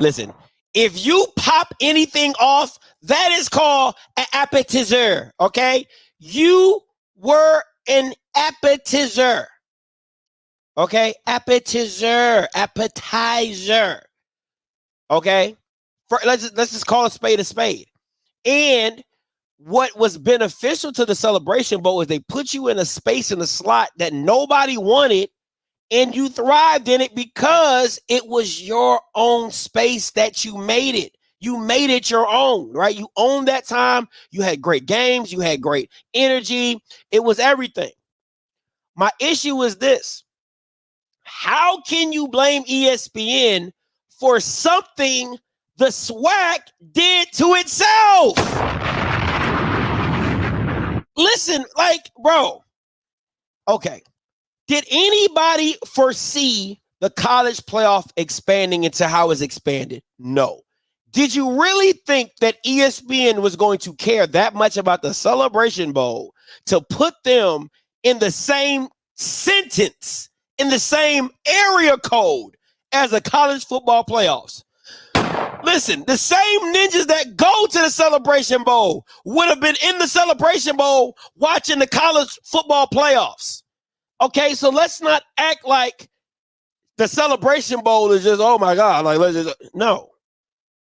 Listen, if you pop anything off, that is called an appetizer. Okay, you were an appetizer. Okay, appetizer. Okay, let's just call a spade. And what was beneficial to the Celebration Bowl is they put you in a space in a slot that nobody wanted, and you thrived in it because it was your own space that you made it. You made it your own, right? You owned that time. You had great games. You had great energy. It was everything. My issue is this. How can you blame ESPN for something the SWAC did to itself? Listen, bro. Okay. Did anybody foresee the college playoff expanding into how it's expanded? No. Did you really think that ESPN was going to care that much about the Celebration Bowl to put them in the same sentence, in the same area code as the college football playoffs? Listen, the same ninjas that go to the Celebration Bowl would have been in the Celebration Bowl watching the college football playoffs. Okay, so let's not act like the Celebration Bowl is just, oh my God, no.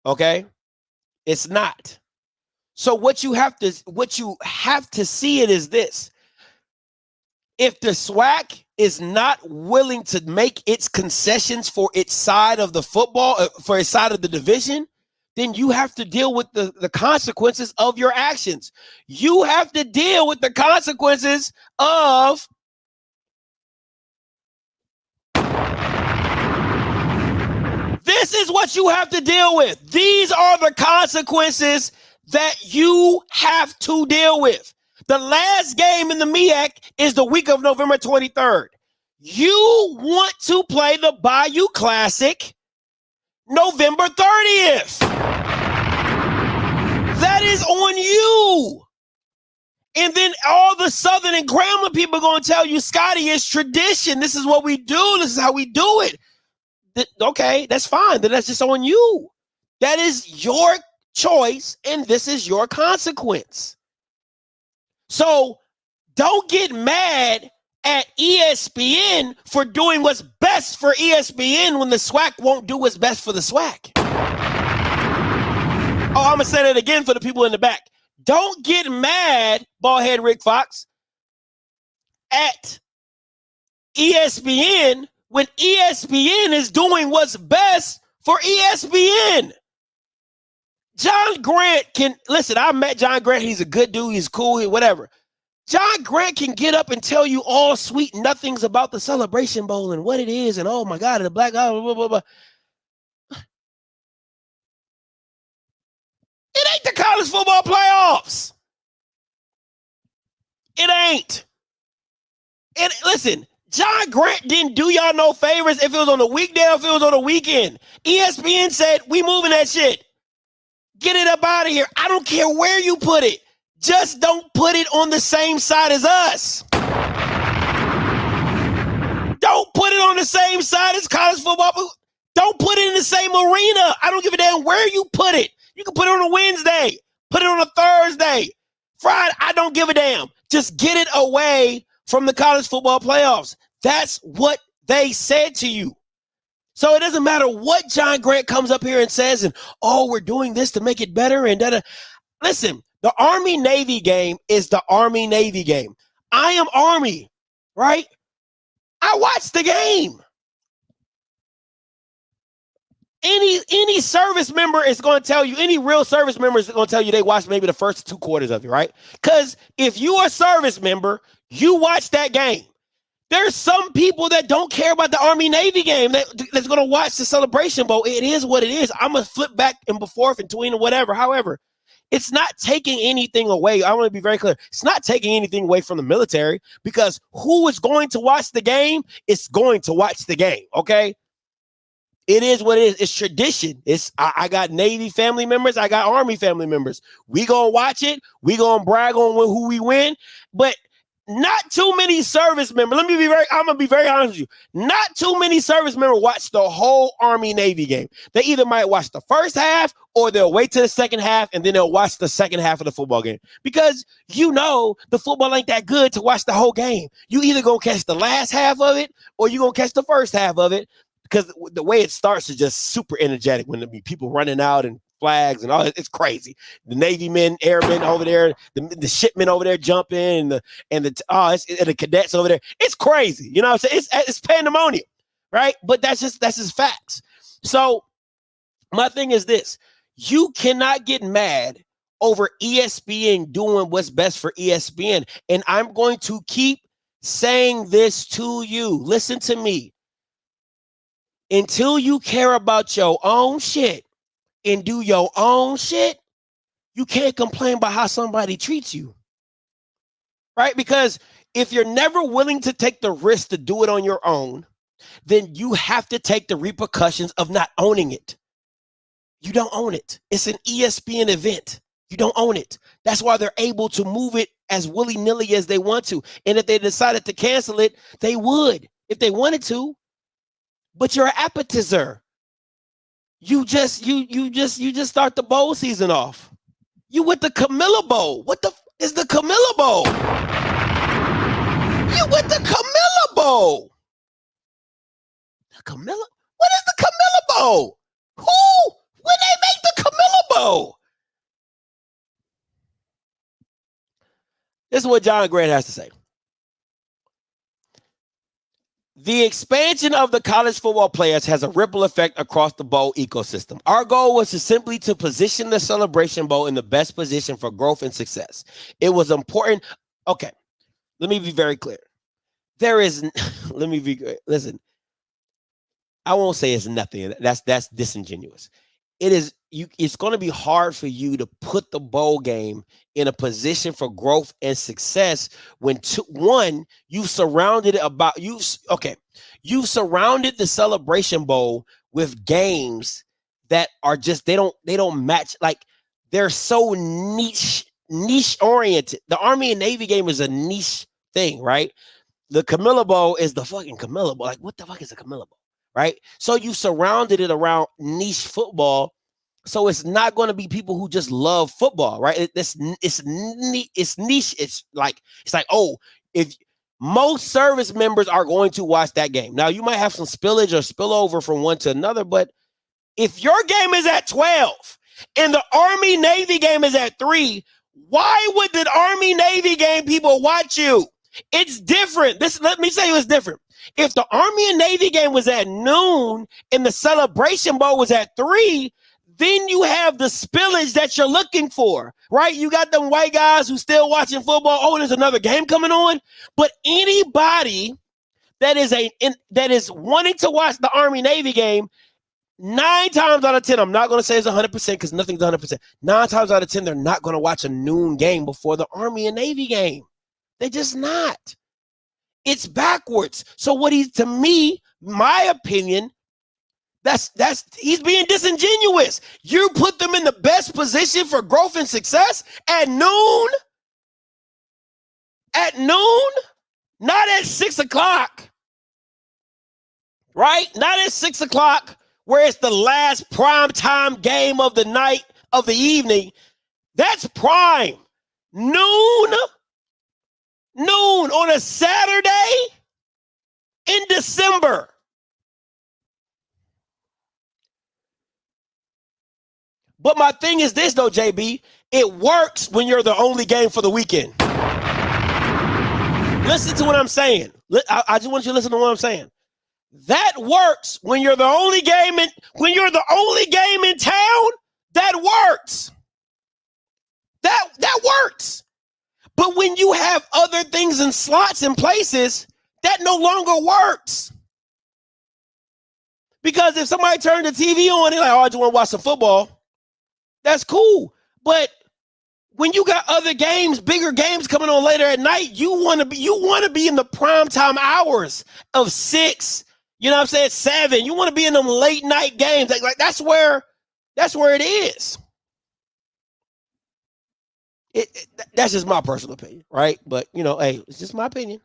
Okay? It's not. So what you have to see it is this. If the SWAC is not willing to make its concessions for its side of the football, for its side of the division, then you have to deal with the consequences of your actions. You have to deal with the consequences of this is what you have to deal with. These are the consequences that you have to deal with. The last game in the MEAC is the week of November 23rd. You want to play the Bayou Classic November 30th. That is on you. And then all the Southern and Grambling people are going to tell you, Scotty, it's tradition. This is what we do. This is how we do it. Okay, that's fine. Then that's just on you. That is your choice, and this is your consequence. So don't get mad at ESPN for doing what's best for ESPN when the SWAC won't do what's best for the SWAC. Oh, I'm going to say that again for the people in the back. Don't get mad, ballhead Rick Fox, at ESPN when ESPN is doing what's best for ESPN. John Grant can, listen, I met John Grant. He's a good dude. He's cool, whatever. John Grant can get up and tell you all sweet nothings about the Celebration Bowl and what it is and, oh, my God, the black guy, blah, blah, blah, blah. It ain't the college football playoffs. It ain't. Listen, John Grant didn't do y'all no favors if it was on the weekday or if it was on the weekend. ESPN said, we moving that shit. Get it up out of here. I don't care where you put it. Just don't put it on the same side as us. Don't put it on the same side as college football. Don't put it in the same arena. I don't give a damn where you put it. You can put it on a Wednesday. Put it on a Thursday. Friday, I don't give a damn. Just get it away from the college football playoffs. That's what they said to you. So it doesn't matter what John Grant comes up here and says, and, oh, we're doing this to make it better. And da-da. Listen, the Army-Navy game is the Army-Navy game. I am Army, right? I watched the game. Any service member is going to tell you, any real service member is going to tell you they watched maybe the first 2 quarters of it, right? Because if you are a service member, you watch that game. There's some people that don't care about the Army-Navy game that's going to watch the Celebration Bowl. It is what it is. I'm going to flip back and forth and between or whatever. However, it's not taking anything away. I want to be very clear. It's not taking anything away from the military because who is going to watch the game is going to watch the game, okay? It is what it is. It's tradition. I got Navy family members. I got Army family members. We gonna watch it. We gonna brag on who we win. But not too many service members. I'm gonna be very honest with you. Not too many service members watch the whole Army-Navy game. They either might watch the first half or they'll wait till the second half and then they'll watch the second half of the football game. Because you know the football ain't that good to watch the whole game. You either gonna catch the last half of it or you gonna catch the first half of it. Because the way it starts is just super energetic when there be people running out and flags and all that. It's crazy. The Navy men, airmen over there, the shipmen over there jumping, and the cadets over there. It's crazy. You know what I'm saying? It's pandemonium, right? But that's just facts. So my thing is this. You cannot get mad over ESPN doing what's best for ESPN. And I'm going to keep saying this to you. Listen to me. Until you care about your own shit and do your own shit, you can't complain about how somebody treats you, right? Because if you're never willing to take the risk to do it on your own, then you have to take the repercussions of not owning it. You don't own it. It's an ESPN event. You don't own it. That's why they're able to move it as willy-nilly as they want to. And if they decided to cancel it, they would if they wanted to. But you're an appetizer. You just start the bowl season off. You with the Camilla Bowl. What the is the Camilla Bowl? You with the Camilla Bowl. The Camilla? What is the Camilla Bowl? Who? When they make the Camilla Bowl? This is what John Grant has to say. The expansion of the college football players has a ripple effect across the bowl ecosystem. Our goal was to simply position the Celebration Bowl in the best position for growth and success. It was important. Okay, let me be very clear. Listen, I won't say it's nothing. That's disingenuous. it's going to be hard for you to put the bowl game in a position for growth and success when you've surrounded the Celebration Bowl with games that are just they don't match, like they're so niche oriented. The Army and Navy game is a niche thing, right? The Camilla Bowl is the fucking Camilla Bowl. Like, what the fuck is a Camilla Bowl, right? So you surrounded it around niche football, so it's not going to be people who just love football, right? It's niche. It's like oh, if most service members are going to watch that game. Now you might have some spillage or spillover from one to another, but if your game is at 12 and the Army Navy game is at 3, why would the Army Navy game people watch you? It's different. Let me tell you, it's different. If the Army and Navy game was at noon and the Celebration Bowl was at 3, then you have the spillage that you're looking for, right? You got them white guys who still watching football. Oh, there's another game coming on. But anybody that is wanting to watch the Army Navy game, 9 times out of 10, I'm not going to say it's 100% because nothing's 100%. 9 times out of 10, they're not going to watch a noon game before the Army and Navy game. They're just not. It's backwards. So to me, my opinion, he's being disingenuous. You put them in the best position for growth and success at noon. At noon, not at 6 o'clock. Right? Not at 6 o'clock, where it's the last prime time game of the night, of the evening. That's prime. Noon on a Saturday in December. But my thing is this, though, JB. It works when you're the only game for the weekend. Listen to what I'm saying. I just want you to listen to what I'm saying. That works when you're the only game in town. That works. That works. But when you have other things and slots and places, that no longer works. Because if somebody turned the TV on, they're like, oh, I just want to watch some football. That's cool. But when you got other games, bigger games coming on later at night, you want to be in the primetime hours of 6, you know what I'm saying, 7. You want to be in them late night games. Like that's where it is. That's just my personal opinion, right? But, hey, it's just my opinion.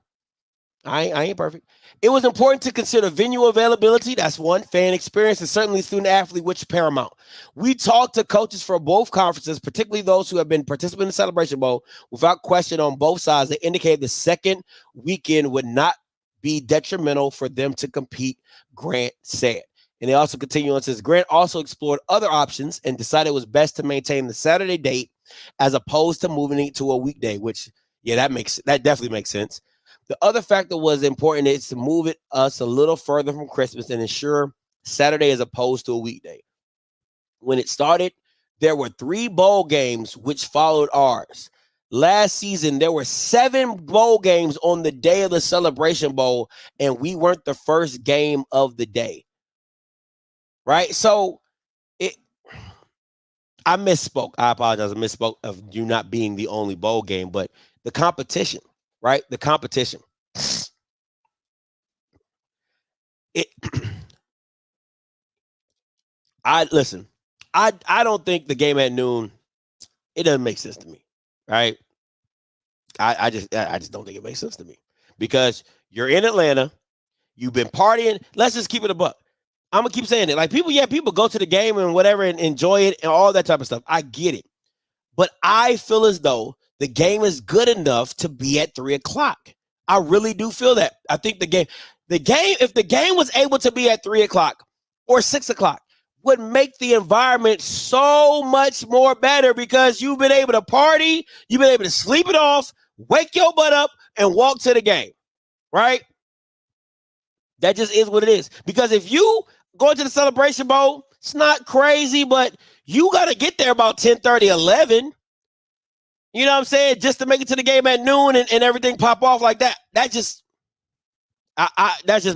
I ain't perfect. It was important to consider venue availability. That's one. Fan experience, and certainly student athlete, which is paramount. We talked to coaches for both conferences, particularly those who have been participants in the Celebration Bowl. Without question, on both sides, they indicated the second weekend would not be detrimental for them to compete, Grant said. And they also continue on, says Grant also explored other options and decided it was best to maintain the Saturday date as opposed to moving it to a weekday, which, yeah, that definitely makes sense. The other factor was important is to move us a little further from Christmas and ensure Saturday as opposed to a weekday. When it started, there were 3 bowl games which followed ours. Last season, there were 7 bowl games on the day of the Celebration Bowl, and we weren't the first game of the day. Right? So I misspoke. I apologize. I misspoke of you not being the only bowl game, but the competition, right? The competition. I don't think the game at noon, it doesn't make sense to me, right? I just don't think it makes sense to me because you're in Atlanta, you've been partying. Let's just keep it a buck. I'm gonna keep saying it. Like people go to the game and whatever and enjoy it and all that type of stuff. I get it, but I feel as though the game is good enough to be at 3 o'clock. I really do feel that. I think if the game was able to be at 3 o'clock or 6 o'clock, would make the environment so much more better because you've been able to party, you've been able to sleep it off, wake your butt up, and walk to the game, right? That just is what it is. Because if you go to the Celebration Bowl, it's not crazy, but you got to get there about 10:30, 11. You know what I'm saying? Just to make it to the game at noon and everything pop off like that. That's just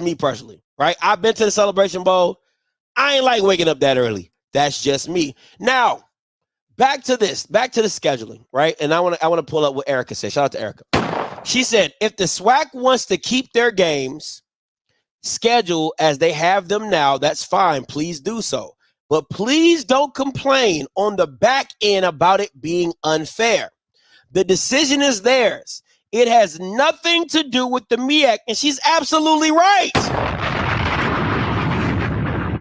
me personally, right? I've been to the Celebration Bowl. I ain't like waking up that early. That's just me. Now, back to the scheduling, right? And I want to pull up what Erica said. Shout out to Erica. She said, if the SWAC wants to keep their games scheduled as they have them now, that's fine. Please do so. But please don't complain on the back end about it being unfair. The decision is theirs. It has nothing to do with the MEAC, and she's absolutely right.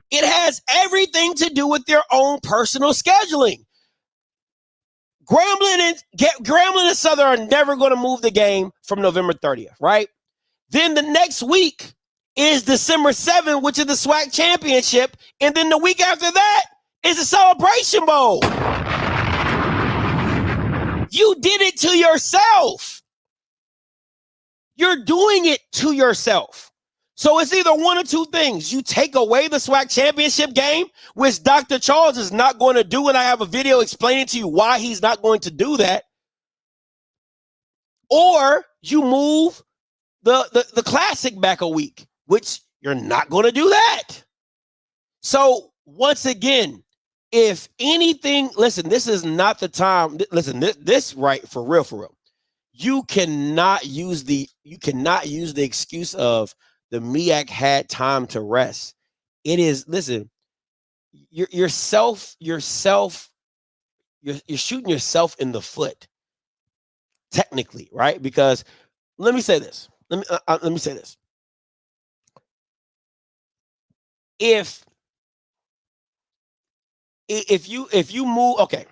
It has everything to do with their own personal scheduling. Grambling and Southern are never going to move the game from November 30th, right? Then the next week is December 7th, which is the SWAC championship. And then the week after that is the Celebration Bowl. You did it to yourself. You're doing it to yourself. So it's either one or two things. You take away the SWAC championship game, which Dr. Charles is not going to do, and I have a video explaining to you why he's not going to do that. Or you move the Classic back a week, which you're not going to do that. So once again, if anything, listen, this is not the time. Listen, this right, for real. You cannot use the excuse of the MEAC had time to rest. It is, listen, you're shooting yourself in the foot, technically, right? Because let me say this. Let me say this. If you move, okay,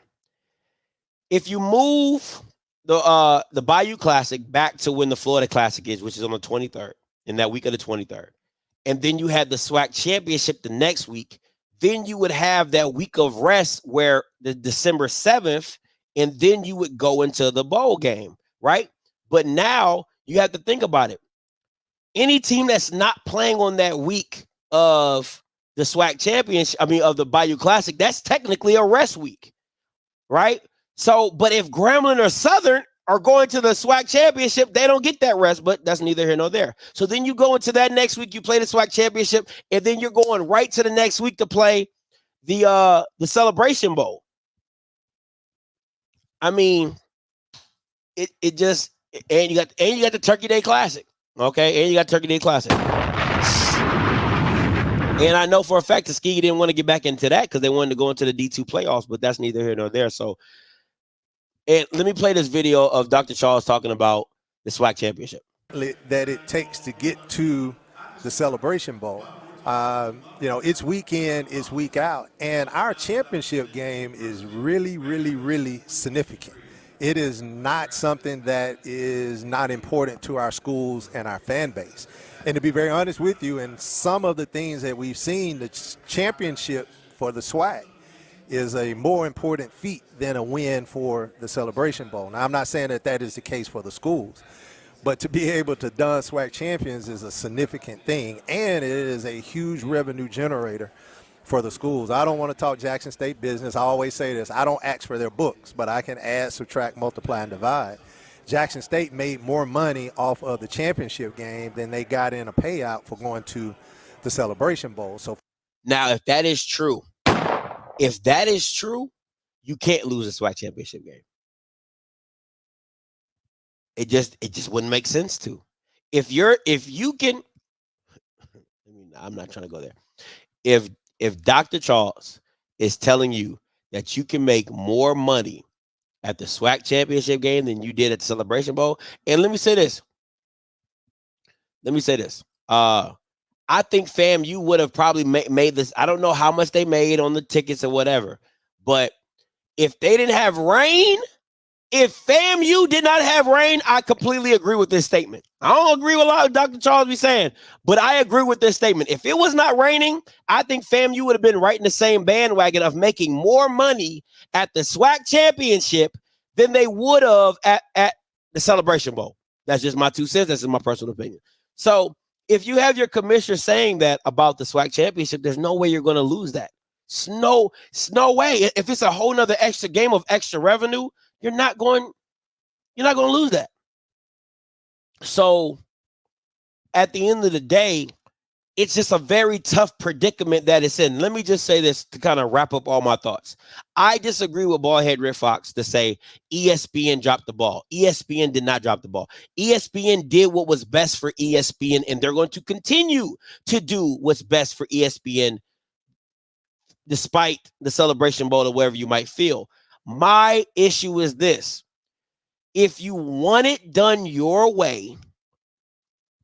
if you move the Bayou Classic back to when the Florida Classic is, which is on the 23rd, in that week of the 23rd, and then you had the SWAC championship the next week, then you would have that week of rest where the December 7th, and then you would go into the bowl game, right? But now you have to think about it. Any team that's not playing on that week of the SWAC championship, of the Bayou Classic, that's technically a rest week, right? So, but if Grambling or Southern are going to the SWAC championship, they don't get that rest, but that's neither here nor there. So then you go into that next week, you play the SWAC championship, and then you're going right to the next week to play the Celebration Bowl. I mean, it just, and you got the Turkey Day Classic, okay? And you got Turkey Day Classic. And I know for a fact Tuskegee didn't want to get back into that because they wanted to go into the D2 playoffs, but that's neither here nor there. So, and let me play this video of Dr. Charles talking about the SWAC championship. That it takes to get to the Celebration Bowl. It's week in, it's week out, and our championship game is really, really, really significant. It is not something that is not important to our schools and our fan base. And to be very honest with you, and some of the things that we've seen, the championship for the SWAC is a more important feat than a win for the Celebration Bowl. Now, I'm not saying that is the case for the schools, but to be able to dun SWAC champions is a significant thing, and it is a huge revenue generator for the schools. I don't want to talk Jackson State business. I always say this. I don't ask for their books, but I can add, subtract, multiply, and divide. Jackson State made more money off of the championship game than they got in a payout for going to the Celebration Bowl. So now, if that is true, you can't lose a SWAC championship game. It just wouldn't make sense to. If you can, I'm not trying to go there. If Dr. Charles is telling you that you can make more money at the SWAC championship game than you did at the Celebration Bowl, and let me say this. I think FAMU would have probably made this. I don't know how much they made on the tickets or whatever, but if they didn't have rain, if FAMU did not have rain, I completely agree with this statement. I don't agree with a lot of Dr. Charles be saying, but I agree with this statement. If it was not raining, I think FAMU would have been right in the same bandwagon of making more money at the SWAC championship than they would have at the Celebration Bowl. That's just my 2 cents. That's just my personal opinion. So if you have your commissioner saying that about the SWAC championship, there's no way you're going to lose that. It's no way. If it's a whole nother extra game of extra revenue, you're not going to lose that. So at the end of the day, it's just a very tough predicament that it's in. Let me just say this to kind of wrap up all my thoughts. I disagree with Ballhead Rick Fox to say ESPN dropped the ball. ESPN did not drop the ball. ESPN did what was best for ESPN, and they're going to continue to do what's best for ESPN despite the Celebration Bowl or wherever you might feel. My issue is this. If you want it done your way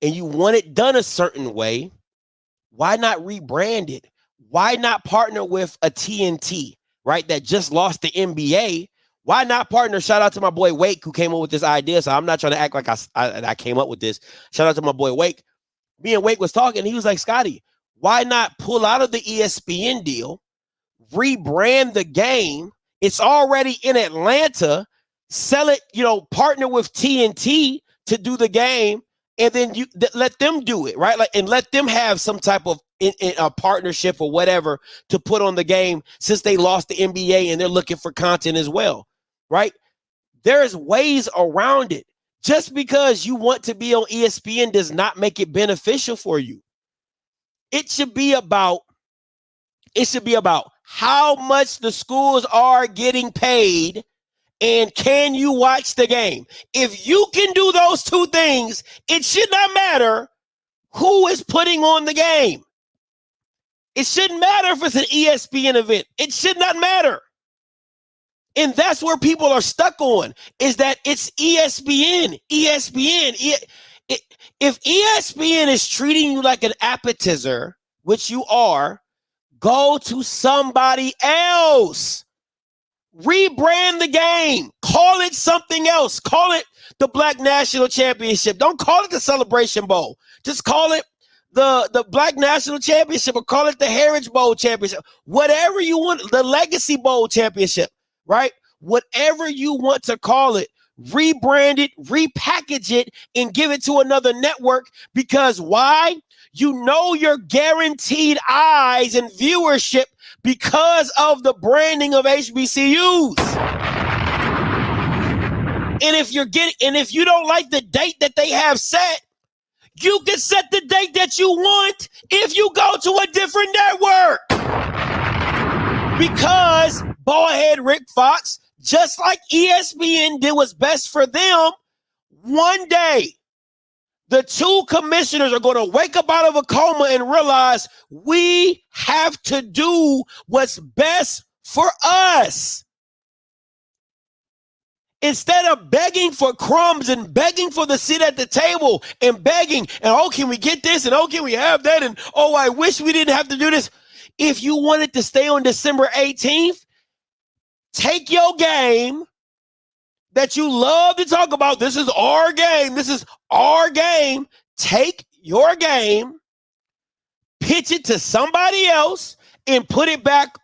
and you want it done a certain way, why not rebrand it? Why not partner with a TNT, right, that just lost the NBA? Why not partner? Shout out to my boy Wake, who came up with this idea. So I'm not trying to act like I came up with this. Shout out to my boy Wake. Me and Wake was talking. He was like, Scotty, why not pull out of the ESPN deal, rebrand the game? It's already in Atlanta. Sell it, partner with TNT to do the game. And then you let them do it, right? And let them have some type of a partnership or whatever to put on the game, since they lost the NBA and they're looking for content as well, right? There's ways around it. Just because you want to be on ESPN does not make it beneficial for you. It should be about how much the schools are getting paid. And can you watch the game? If you can do those two things, it should not matter who is putting on the game. It shouldn't matter if it's an ESPN event. It should not matter. And that's where people are stuck on, is that it's ESPN. If ESPN is treating you like an appetizer, which you are, go to somebody else. Rebrand the game. Call it something else. Call it the Black National Championship. Don't call it the Celebration Bowl. Just call it the Black National Championship, or call it the Heritage Bowl Championship. Whatever you want, the Legacy Bowl Championship, right? Whatever you want to call it, rebrand it, repackage it, and give it to another network. Because why? You're guaranteed eyes and viewership because of the branding of HBCUs. And if you don't like the date that they have set, you can set the date that you want if you go to a different network. Because Ballhead Rick Fox, just like ESPN did what's best for them, one day the two commissioners are going to wake up out of a coma and realize we have to do what's best for us. Instead of begging for crumbs and begging for the seat at the table and begging, and oh, can we get this? And oh, can we have that? And oh, I wish we didn't have to do this. If you wanted to stay on December 18th, take your game that you love to talk about. This is our game. This is our game. Take your game, pitch it to somebody else, and put it back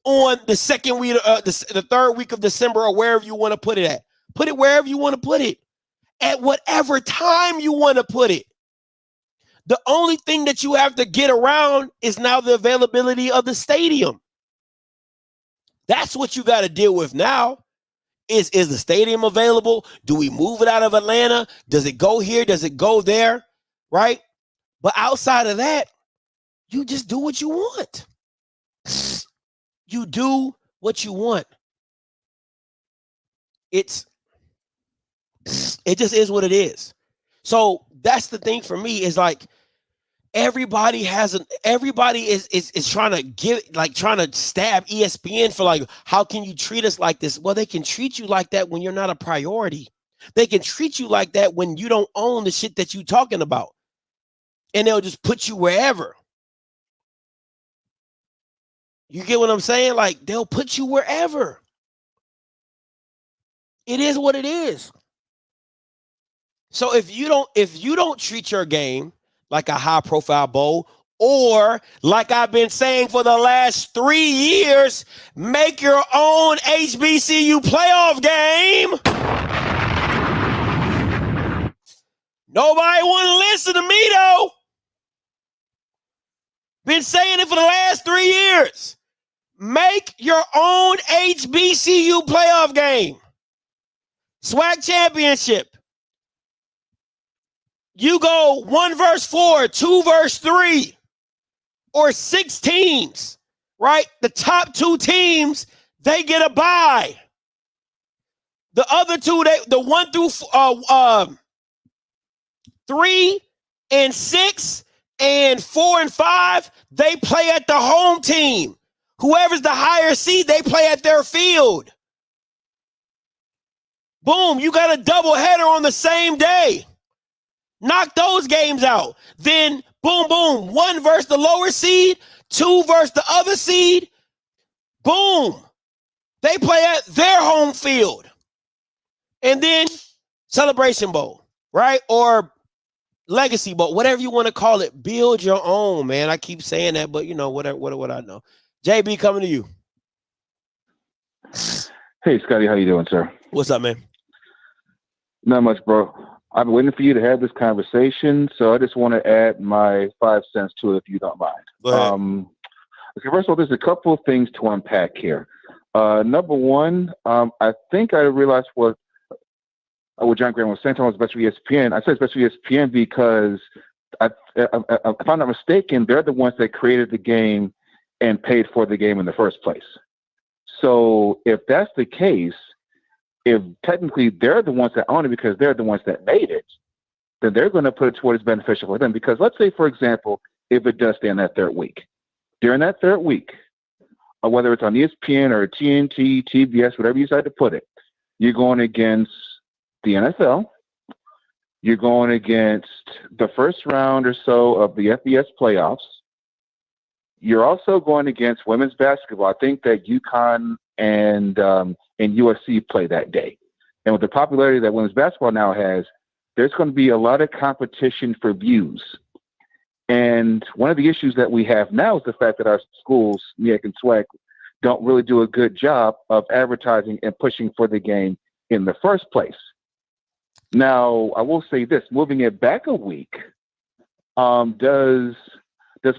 on the second week, the third week of December, or wherever you want to put it at. Put it wherever you want to put it, at whatever time you want to put it. The only thing that you have to get around is now the availability of the stadium. That's what you got to deal with now. Is the stadium available? Do we move it out of Atlanta? Does it go here? Does it go there? Right? But outside of that, you just do what you want. You do what you want. It just is what it is. So that's the thing for me, is like everybody is trying to stab ESPN for like, how can you treat us like this? Well, they can treat you like that when you're not a priority. They can treat you like that when you don't own the shit that you talking about. And they'll just put you wherever. You get what I'm saying? Like, they'll put you wherever. It is what it is. So if you don't treat your game like a high profile bowl, or like I've been saying for the last 3 years, make your own HBCU playoff game. Nobody want to listen to me though. Been saying it for the last 3 years. Make your own HBCU playoff game. SWAC championship. You go 1 verse 4, 2 verse 3. or 6 teams, right? The top 2 teams, they get a bye. The other 2, the 1 through 3 and 6 and 4 and 5, they play at the home team. Whoever's the higher seed, they play at their field. Boom, you got a doubleheader on the same day. Knock those games out. Then, boom, boom, 1 versus the lower seed, 2 versus the other seed. Boom. They play at their home field. And then Celebration Bowl, right? Or Legacy Bowl, whatever you want to call it. Build your own, man. I keep saying that, but what I know. JB, coming to you. Hey, Scotty, how you doing, sir? What's up, man? Not much, bro. I've been waiting for you to have this conversation, so I just want to add my 5 cents to it, if you don't mind. Go ahead. Okay, first of all, there's a couple of things to unpack here. Number one, I think I realized what John Graham was saying, especially ESPN. I said especially ESPN because, if I'm not mistaken, they're the ones that created the game and paid for the game in the first place. So if that's the case, if technically they're the ones that own it because they're the ones that made it, then they're going to put it towards beneficial for them. Because let's say, for example, if it does stay in that third week, during that third week, whether it's on ESPN or TNT, TBS, whatever you decide to put it, you're going against the NFL. You're going against the first round or so of the FBS playoffs. You're also going against women's basketball. I think that UConn and USC play that day. And with the popularity that women's basketball now has, there's going to be a lot of competition for views. And one of the issues that we have now is the fact that our schools, MEAC and SWAC, don't really do a good job of advertising and pushing for the game in the first place. Now, I will say this, moving it back a week does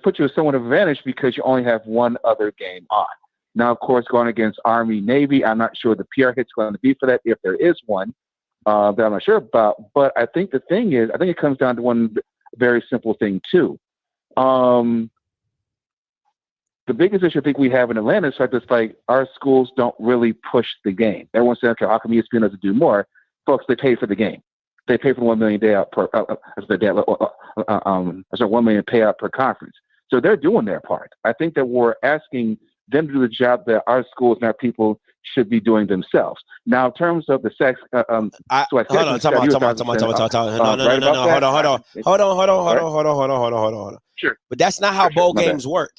put you at somewhat of an advantage because you only have one other game on. Now, of course, going against Army, Navy, I'm not sure the PR hit's going to be for that, if there is one, that I'm not sure about. But I think the thing is, I think it comes down to one very simple thing, too. The biggest issue I think we have in Atlanta is that it's like our schools don't really push the game. Everyone's saying, okay, how come ESPN doesn't do more? Folks, they pay for the game. They pay for the $1 million payout per $1 million payout per conference. So they're doing their part. I think that we're asking them to do the job that our schools and our people should be doing themselves. Now, in terms of the sex, hold on. Sure. But that's not how bowl games work.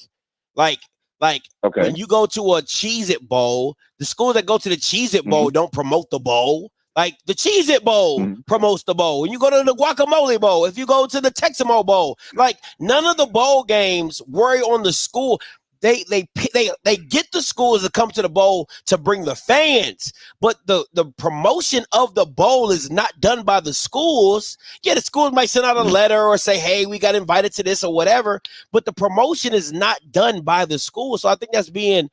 Like okay. When you go to a Cheez-It Bowl, the schools that go to the Cheez-It Bowl don't promote the bowl. Like the Cheez-It Bowl promotes the bowl. When you go to the Guacamole Bowl, if you go to the Texamo Bowl, like none of the bowl games worry on the school. They get the schools to come to the bowl to bring the fans, but the promotion of the bowl is not done by the schools. Yeah, the schools might send out a letter or say, hey, we got invited to this or whatever, but the promotion is not done by the school. So I think that's being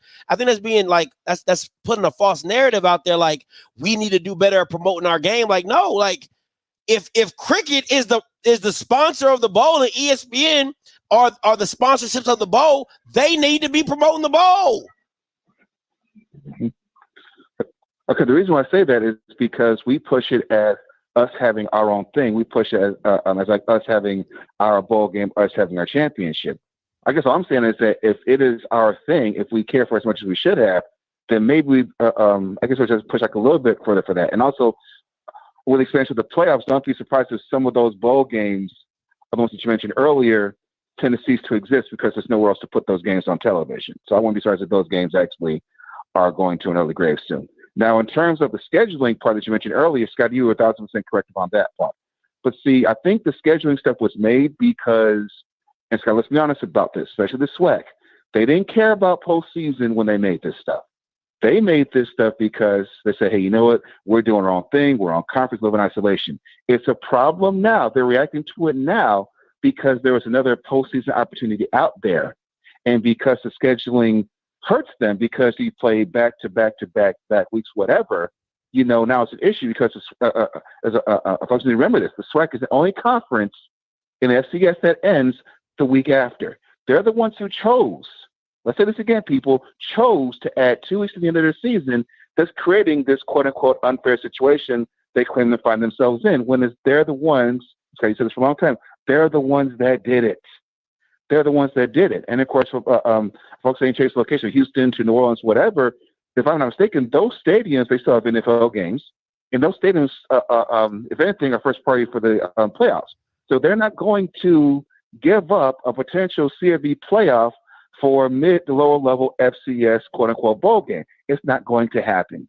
like that's putting a false narrative out there, like we need to do better at promoting our game. Like, no, like if cricket is the sponsor of the bowl and ESPN are the sponsorships of the bowl, they need to be promoting the bowl. Okay, the reason why I say that is because we push it as us having our own thing. We push it as like us having our bowl game, us having our championship. I guess all I'm saying is that if it is our thing, if we care for it as much as we should have, then maybe we, I guess we'll just push like a little bit further for that. And also, with the expansion of the playoffs, don't be surprised if some of those bowl games, the ones that you mentioned earlier, tend to cease to exist because there's nowhere else to put those games on television. So I wouldn't be surprised if those games actually are going to another grave soon. Now, in terms of the scheduling part that you mentioned earlier, Scott, you were 1,000% correct on that part. But see, I think the scheduling stuff was made because, and Scott, let's be honest about this, especially the SWAC, they didn't care about postseason when they made this stuff. They made this stuff because they said, hey, you know what? We're doing our own thing. We're on conference, live in isolation. It's a problem now. They're reacting to it now because there was another postseason opportunity out there. And because the scheduling hurts them because you play back weeks, whatever, you know, now it's an issue because folks need to remember this. The SWAC is the only conference in the FCS that ends the week after. They're the ones who chose. Let's say this again, people chose to add 2 weeks to the end of their season. That's creating this quote unquote unfair situation they claim to find themselves in. When they're the ones. Okay, you said this for a long time. They're the ones that did it. They're the ones that did it. And of course, folks saying chase location, Houston to New Orleans, whatever. If I'm not mistaken, those stadiums, they still have NFL games. And those stadiums, if anything, are first party for the playoffs. So they're not going to give up a potential CFB playoff for mid to lower level FCS quote unquote bowl game. It's not going to happen.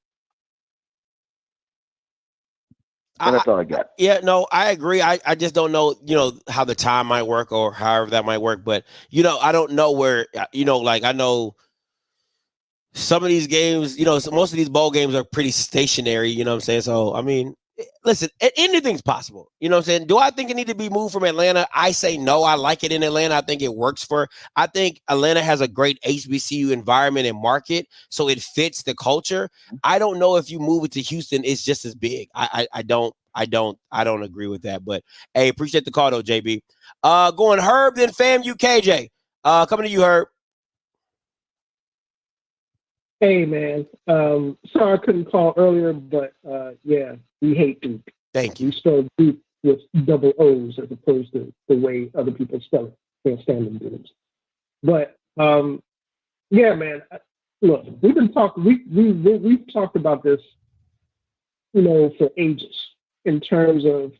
And that's all I got. Yeah, no, I agree. I just don't know, how the time might work or however that might work. But, I don't know where, like I know some of these games, so most of these bowl games are pretty stationary, you know what I'm saying? So, I mean, listen, anything's possible. You know what I'm saying? Do I think it need to be moved from Atlanta? I say no. I like it in Atlanta. I think it works I think Atlanta has a great HBCU environment and market, so it fits the culture. I don't know if you move it to Houston, it's just as big. I don't agree with that. But hey, appreciate the call though, JB. Going Herb, then Fam UKJ. Coming to you, Herb. Hey, man. Sorry I couldn't call earlier, but yeah, we hate Duke. Thank you. We spell Duke with double O's as opposed to the way other people spell it. Can't stand them dudes. But yeah, man. Look, we've been talking. We've talked about this, for ages in terms of,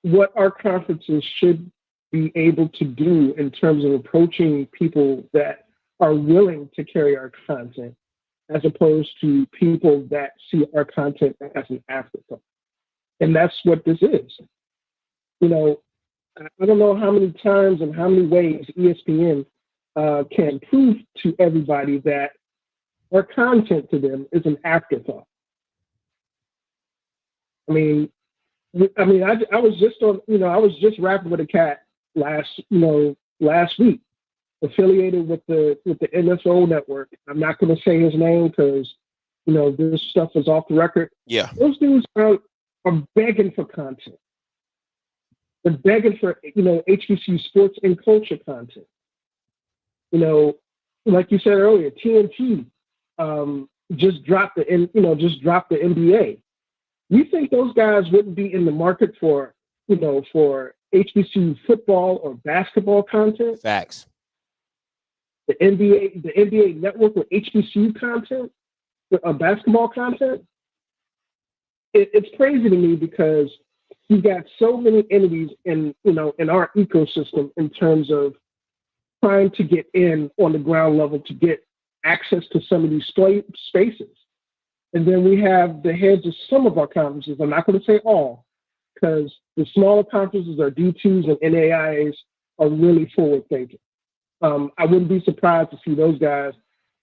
what our conferences should be able to do in terms of approaching people that are willing to carry our content, as opposed to people that see our content as an afterthought. And that's what this is. I don't know how many times and how many ways ESPN can prove to everybody that our content to them is an afterthought. I was just on, I was just rapping with a cat last week, affiliated with the NSO network. I'm not going to say his name because, this stuff is off the record. Yeah. Those dudes are begging for content. They're begging for, HBCU sports and culture content. Like you said earlier, TNT just dropped the NBA. You think those guys wouldn't be in the market for HBCU football or basketball content? Facts. The NBA network with HBCU content, basketball content. It's crazy to me because you got so many entities in our ecosystem in terms of trying to get in on the ground level to get access to some of these spaces. And then we have the heads of some of our conferences. I'm not going to say all, because the smaller conferences, our D2s and NAIAs, are really forward thinking. I wouldn't be surprised to see those guys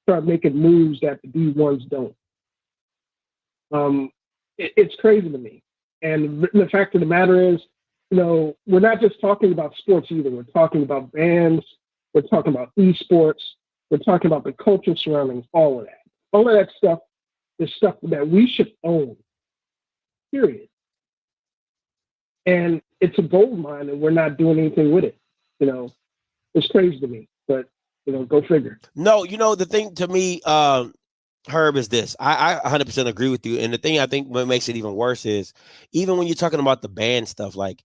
start making moves that the D1s don't. It's crazy to me. And the fact of the matter is, we're not just talking about sports either. We're talking about bands. We're talking about esports. We're talking about the culture surrounding all of that. All of that stuff is stuff that we should own, period. And it's a gold mine, and we're not doing anything with it. It's crazy to me, but go figure. No, the thing to me, Herb, is this. I 100% agree with you. And the thing I think what makes it even worse is, even when you're talking about the band stuff, like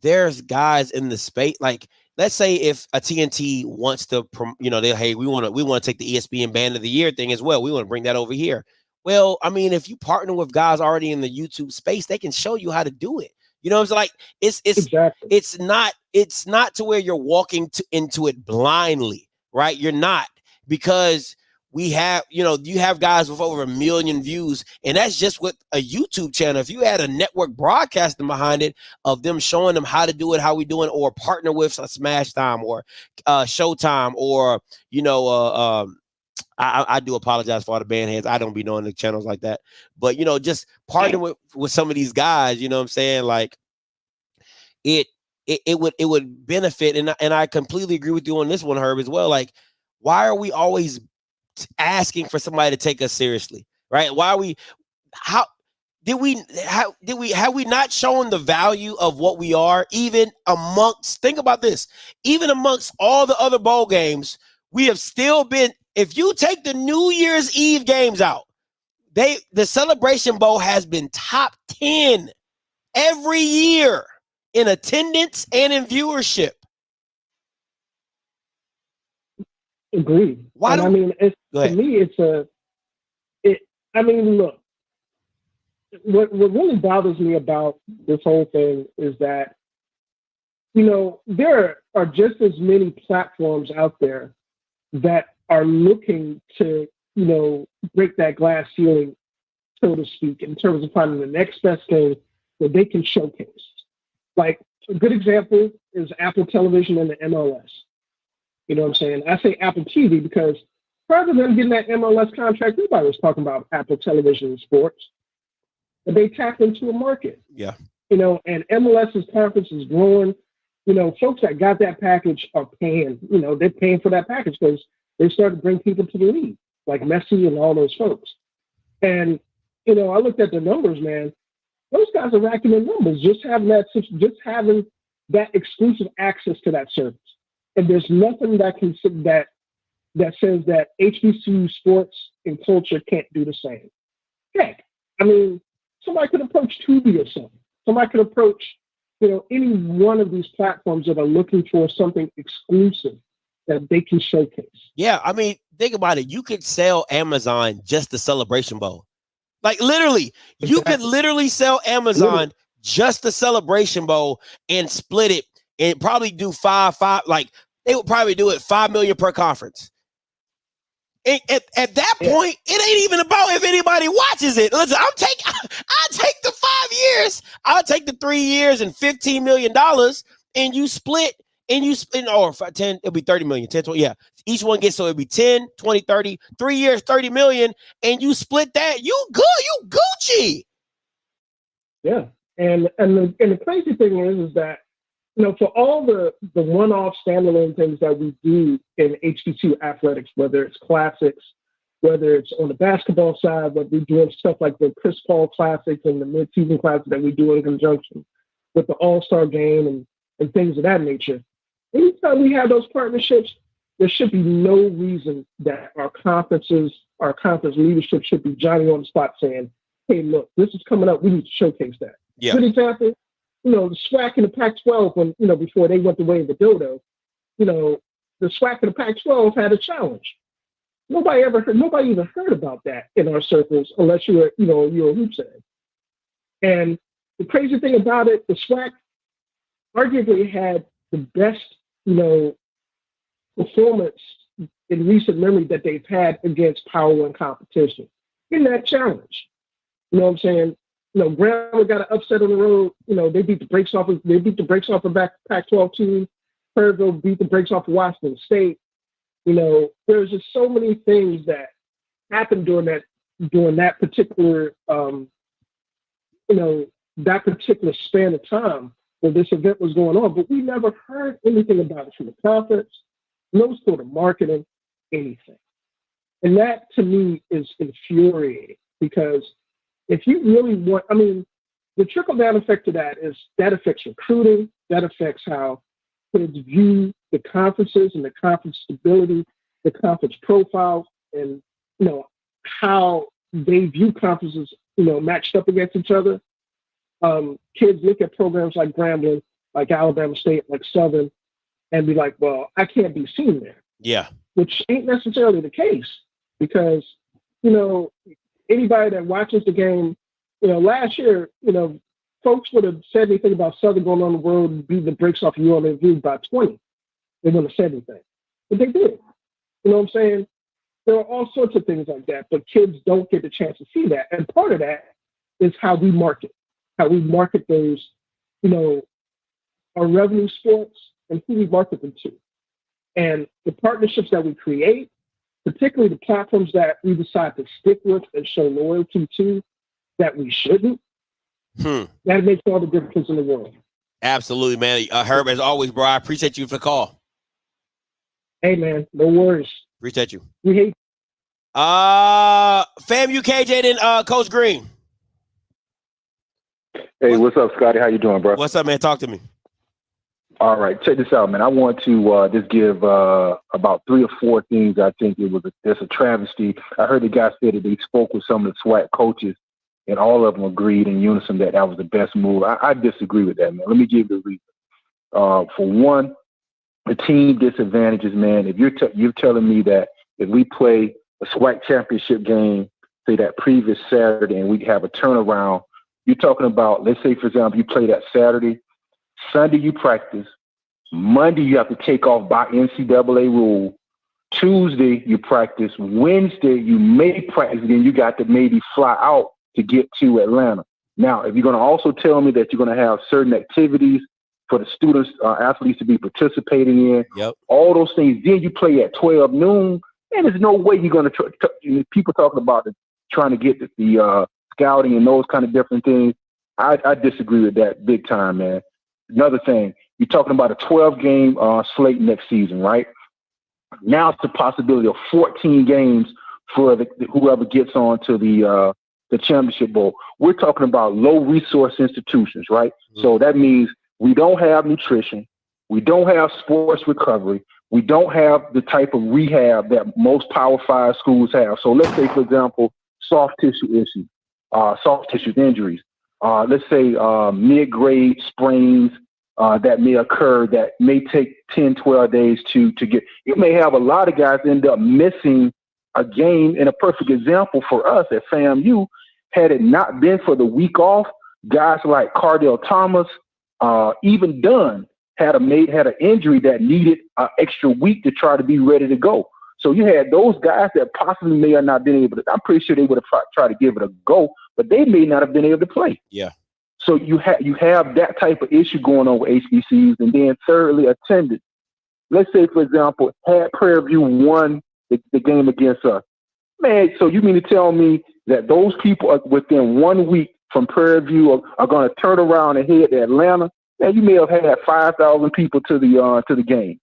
there's guys in the space, like let's say if a TNT wants to, hey, we want to take the ESPN Band of the Year thing as well. We want to bring that over here. Well, I mean, if you partner with guys already in the YouTube space, they can show you how to do it. You know what I'm saying? Like Exactly. it's not to where you're walking into it blindly, right? You're not, because we have, you have guys with over 1 million views, and that's just with a YouTube channel. If you had a network broadcasting behind it of them showing them how to do it, how we doing, or partner with a Smash Time or Showtime, or I do apologize for all the band heads. I don't be knowing the channels like that, but just partner with some of these guys. You know what I'm saying? Like it would benefit, and I completely agree with you on this one, Herb, as well. Like, why are we always asking for somebody to take us seriously, right? Why are we? have we not shown the value of what we are, even amongst, think about this, even amongst all the other bowl games, we have still been, if you take the New Year's Eve games out, the Celebration Bowl has been top 10 every year in attendance and in viewership. Agreed. Why and do, I mean, to me, I mean, look, what really bothers me about this whole thing is that, you know, there are just as many platforms out there that are looking to, you know, break that glass ceiling, so to speak, in terms of finding the next best thing that they can showcase. Like, a good example is Apple Television and the MLS. You know what I'm saying? I say Apple TV because prior to them getting that MLS contract, everybody was talking about Apple Television and sports. But they tapped into a market. Yeah. You know, and MLS's conference is growing. You know, folks that got that package are paying. You know, they're paying for that package because they started to bring people to the league, like Messi and all those folks. And, you know, I looked at the numbers, man. Those guys are racking in numbers, just having that exclusive access to that service. And there's nothing that says that HBCU sports and culture can't do the same. Heck, I mean, somebody could approach Tubi or something. Somebody could approach, you know, any one of these platforms that are looking for something exclusive that they can showcase. Yeah, I mean, think about it. You could sell Amazon just the Celebration Bowl. Like, literally, you could literally sell Amazon just the Celebration Bowl and split it and probably do five, like they would probably do it $5 million per conference. And at that point, it ain't even about if anybody watches it. Listen, I'll take the 5 years. I'll take the 3 years and $15 million, and you split, or 10, it'll be 30 million, 10, 20, yeah. Each one gets, so it'll be 10, 20, 30, 3 years, 30 million, and you split that, you good, you Gucci. Yeah. And the crazy thing is that, you know, for all the one-off standalone things that we do in HBCU athletics, whether it's classics, whether it's on the basketball side, whether we're doing stuff like the Chris Paul Classics and the mid-season classics that we do in conjunction with the All-Star Game and things of that nature. Anytime we have those partnerships, there should be no reason that our conference leadership should be Johnny on the spot saying, hey, look, this is coming up. We need to showcase that. Yeah. Good example, you know, the SWAC and the Pac-12, when, you know, before they went the way of the dodo, you know, the SWAC and the Pac-12 had a challenge. Nobody even heard about that in our circles unless you're a hoops head. And the crazy thing about it, the SWAC arguably had the best, you know, performance in recent memory that they've had against Power One competition in that challenge. You know what I'm saying? You know, Grambling got an upset on the road. You know, they beat the brakes off of a Pac-12 team. Perville beat the brakes off of Washington State. You know, there's just so many things that happened during that particular that particular span of time where this event was going on, but we never heard anything about it from the conference, no sort of marketing, anything. And that to me is infuriating because if you really want, I mean, the trickle-down effect of that is that affects recruiting, that affects how kids view the conferences and the conference stability, the conference profile, and, you know, how they view conferences, you know, matched up against each other. Kids look at programs like Grambling, like Alabama State, like Southern, and be like, well, I can't be seen there. Yeah. Which ain't necessarily the case because, you know, anybody that watches the game, you know, last year, you know, folks would have said anything about Southern going on the road and beating the brakes off UNLV by 20. They wouldn't have said anything. But they did. You know what I'm saying? There are all sorts of things like that, but kids don't get the chance to see that. And part of that is how we market those, you know, our revenue sports and who we market them to. And the partnerships that we create, particularly the platforms that we decide to stick with and show loyalty to that we shouldn't, that makes all the difference in the world. Absolutely, man. Herb, as always, bro, I appreciate you for the call. Hey, man, no worries. Appreciate you. We hate FAMU KJ, then Coach Green. Hey, what's up, Scotty? How you doing, bro? What's up, man? Talk to me. All right, check this out, man. I want to just give about 3 or 4 things. I think it's a travesty. I heard the guy say that they spoke with some of the SWAC coaches, and all of them agreed in unison that that was the best move. I disagree with that, man. Let me give you the reason. For one, the team disadvantages, man. If you're telling me that if we play a SWAC championship game, say that previous Saturday, and we have a turnaround, you're talking about, let's say, for example, you play that Saturday, Sunday you practice, Monday you have to take off by NCAA rule, Tuesday you practice, Wednesday you may practice, then you got to maybe fly out to get to Atlanta. Now, if you're going to also tell me that you're going to have certain activities for the students, athletes to be participating in, all those things, then you play at 12 noon, and there's no way you're going to people talking about trying to get the scouting and those kind of different things. I disagree with that big time, man. Another thing, you're talking about a 12-game slate next season, right? Now it's the possibility of 14 games for whoever gets on to the championship bowl. We're talking about low-resource institutions, right? Mm-hmm. So that means we don't have nutrition. We don't have sports recovery. We don't have the type of rehab that most Power 5 schools have. So let's say, for example, soft tissue issues, soft tissue injuries. Let's say mid-grade sprains that may occur that may take 10, 12 days to get. You may have a lot of guys end up missing a game. And a perfect example for us at FAMU, had it not been for the week off, guys like Cardell Thomas, even Dunn had an injury that needed an extra week to try to be ready to go. So you had those guys that possibly may have not been able to. I'm pretty sure they would have tried to give it a go, but they may not have been able to play. Yeah. So you have that type of issue going on with HBCUs. And then thirdly, attendance. Let's say, for example, had Prairie View won the game against us. Man, so you mean to tell me that those people are within 1 week from Prairie View are going to turn around and head to Atlanta? Man, you may have had 5,000 people to the game.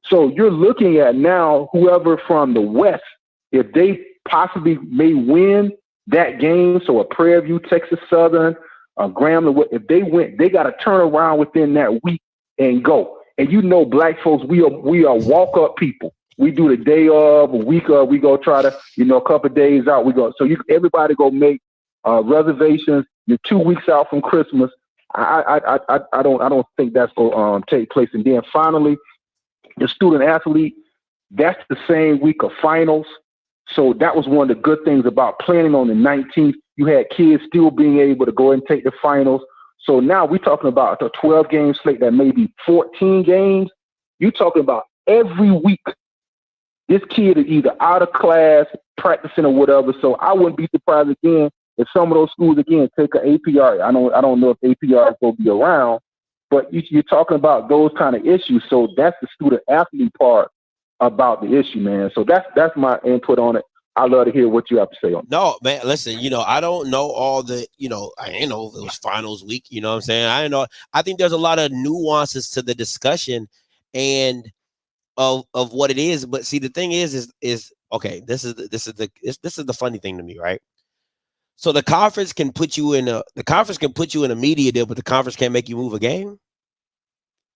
So you're looking at now whoever from the West, if they possibly may win that game, so a Prairie View, Texas Southern, Grambling, if they win, they got to turn around within that week and go. And you know, black folks, we are walk-up people. We do the day of, a week of, we go try to, a couple of days out, we go. So everybody go make reservations. You're 2 weeks out from Christmas. I don't think that's going to take place. And then finally, the student athlete, that's the same week of finals. So that was one of the good things about planning on the 19th. You had kids still being able to go and take the finals. So now we're talking about a 12-game slate that may be 14 games. You're talking about every week this kid is either out of class, practicing or whatever. So I wouldn't be surprised again if some of those schools again take an APR. I don't know if APR is going to be around, but you're talking about those kind of issues. So that's the student athlete part about the issue, man. So that's my input on it. I'd love to hear what you have to say on it. No, man, listen, I don't know all the, I ain't know it was finals week, you know what I'm saying? I don't know. I think there's a lot of nuances to the discussion and of what it is. But see, the thing is okay, this is the funny thing to me, right? So the conference can put you in a media deal, but the conference can't make you move a game.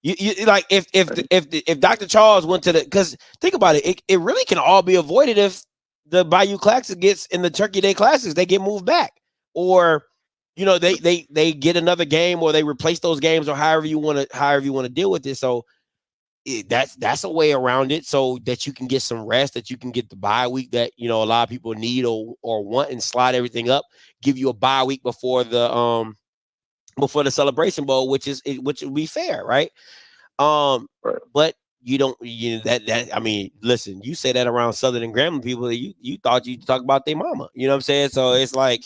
You like if Dr. Charles went to because think about it, it really can all be avoided if the Bayou Classic gets in the Turkey Day Classics, they get moved back, or they get another game, or they replace those games, or however you want to deal with it. So that's a way around it, so that you can get some rest, that you can get the bye week that a lot of people need or want, and slide everything up, give you a bye week before the Celebration Bowl, which would be fair, right? Right. But you don't, I mean, listen, you say that around Southern and Grambling people, you thought you talk about their mama, you know what I'm saying? So it's like,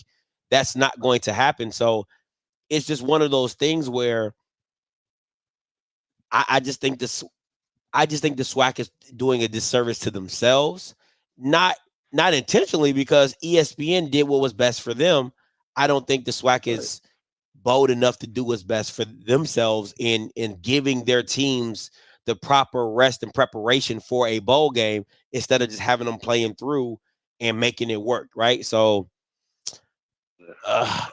that's not going to happen. So it's just one of those things where I just think the SWAC is doing a disservice to themselves, not intentionally, because ESPN did what was best for them. I don't think the SWAC is bold enough to do what's best for themselves in giving their teams the proper rest and preparation for a bowl game, instead of just having them playing through and making it work, right? So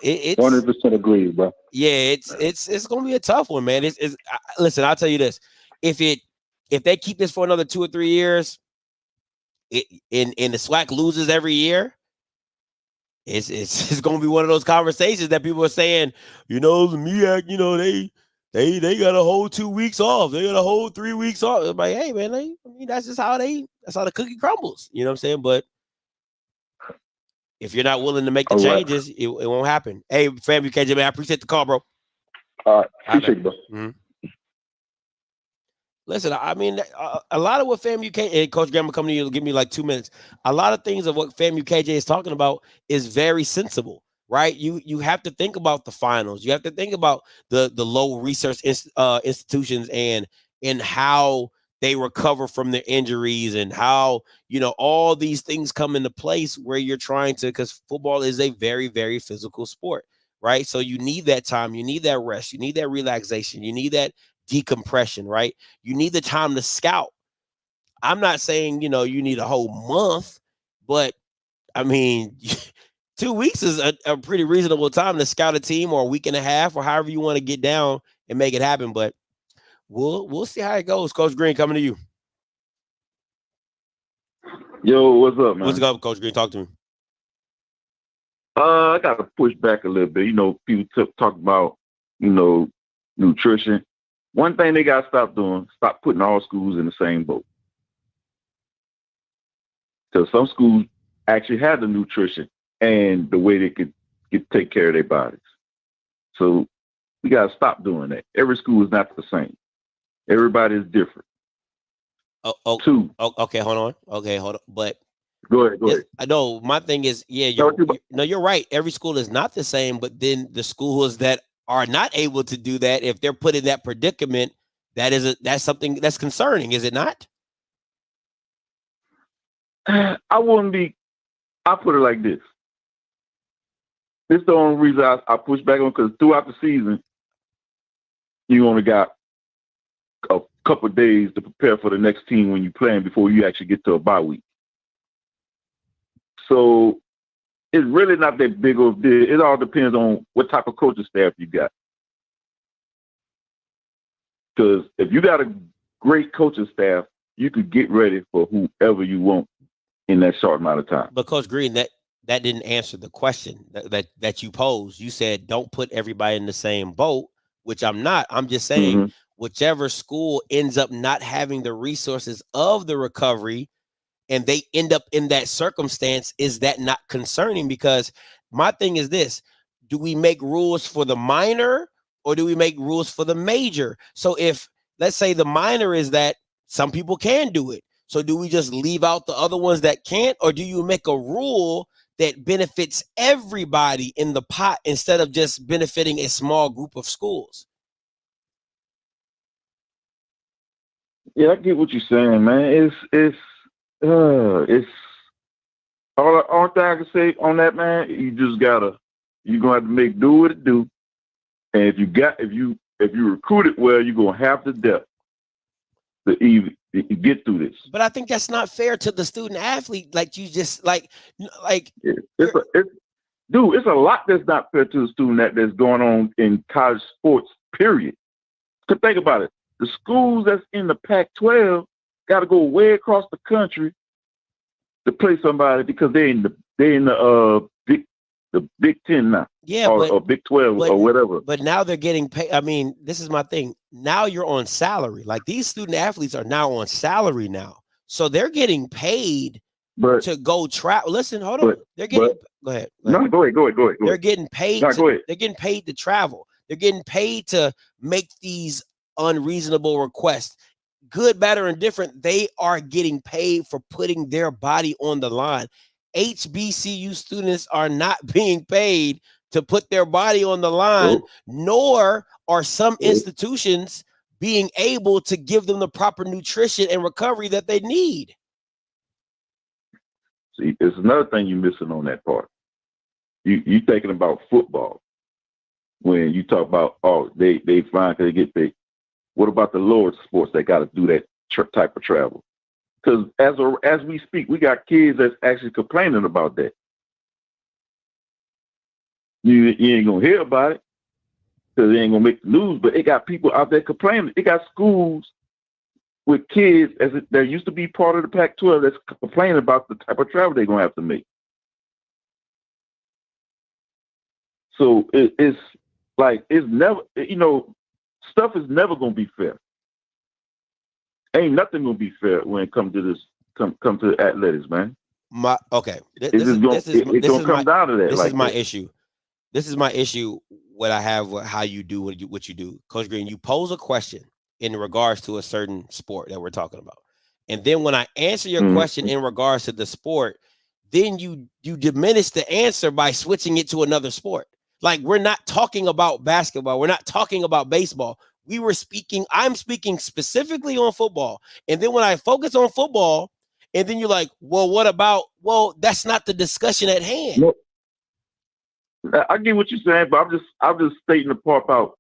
It's 100% agree, bro. yeah, it's gonna be a tough one, man. Listen, I'll tell you this: if they keep this for another 2 or 3 years, and the SWAC loses every year, it's gonna be one of those conversations that people are saying, the MEAC, they got a whole 2 weeks off, they got a whole 3 weeks off. It's like, hey man, that's just how the cookie crumbles. You know what I'm saying? But if you're not willing to make the changes, it won't happen. Hey, FAMU KJ, man, I appreciate the call, bro. All right, appreciate it, bro. Mm-hmm. Listen, I mean, a lot of what FAMU KJ, and Coach Graham will come to you, give me like 2 minutes. A lot of things of what FAMU KJ is talking about is very sensible, right? You have to think about the finals. You have to think about the low research institutions and how they recover from their injuries and how, all these things come into place where you're trying to, because football is a very, very physical sport, right? So you need that time, you need that rest, you need that relaxation, you need that decompression, right? You need the time to scout. I'm not saying, you need a whole month, but I mean, 2 weeks is a pretty reasonable time to scout a team, or a week and a half, or however you want to get down and make it happen. But we'll see how it goes. Coach Green, coming to you. Yo, what's up, man? What's up, Coach Green? Talk to me. I got to push back a little bit. People talk about, nutrition. One thing they got to stop doing, stop putting all schools in the same boat. Because some schools actually have the nutrition and the way they could take care of their bodies. So we got to stop doing that. Every school is not the same. Everybody is different. Okay, hold on. Okay, hold on. But go ahead. I know my thing is, you're right. Every school is not the same, but then the schools that are not able to do that, if they're put in that predicament, that's something that's concerning, is it not? I put it like this. This is the only reason I push back on, because throughout the season, you only got a couple of days to prepare for the next team when you're playing before you actually get to a bye week. So it's really not that big of a deal. It all depends on what type of coaching staff you got. Because if you got a great coaching staff, you could get ready for whoever you want in that short amount of time. But Coach Green, that didn't answer the question that you posed. You said don't put everybody in the same boat, which I'm not. I'm just saying whichever school ends up not having the resources of the recovery and they end up in that circumstance, is that not concerning? Because my thing is this: do we make rules for the minor or do we make rules for the major? So if, let's say, the minor is that some people can do it, so do we just leave out the other ones that can't, or do you make a rule that benefits everybody in the pot instead of just benefiting a small group of schools? Yeah, I get what you're saying, man. It's all thing I can say on that, man. You're gonna have to make do what it do, and if you recruit it well, you're gonna have the depth to even get through this. But I think that's not fair to the student athlete. Like you just it's a lot that's not fair to the student that's going on in college sports. Period. Because think about it. The schools that's in the Pac-12 got to go way across the country to play somebody because they're in the Big Ten now, or Big 12 or whatever. But now they're getting paid. I mean, this is my thing. Now you're on salary. Like, these student athletes are now on salary now, so they're getting paid to go travel. Listen, hold on. They're getting. Go ahead. No, go ahead. They're getting paid. They're getting paid to travel. They're getting paid to make these unreasonable requests. Good, bad, or indifferent, they are getting paid for putting their body on the line. HBCU students are not being paid to put their body on the line, nor are some institutions being able to give them the proper nutrition and recovery that they need. See, it's another thing you're missing on that part. You thinking about football when you talk about, they fine because they get paid. What about the lower sports that got to do that type of travel? Because as we speak, we got kids that's actually complaining about that. You ain't gonna hear about it because it ain't gonna make the news. But it got people out there complaining. It got schools with kids that used to be part of the Pac-12 that's complaining about the type of travel they're gonna have to make. So it's like it's never, stuff is never gonna be fair. Ain't nothing gonna be fair when it comes to this. Come to athletics, man. This is come down to that. This is my issue. This is my issue. What I have with how you do what you do, Coach Green. You pose a question in regards to a certain sport that we're talking about, and then when I answer your question in regards to the sport, then you diminish the answer by switching it to another sport. Like, we're not talking about basketball. We're not talking about baseball. I'm speaking specifically on football. And then when I focus on football, and then you're like, well, what about, that's not the discussion at hand. No, I get what you're saying, but I'm just stating the part about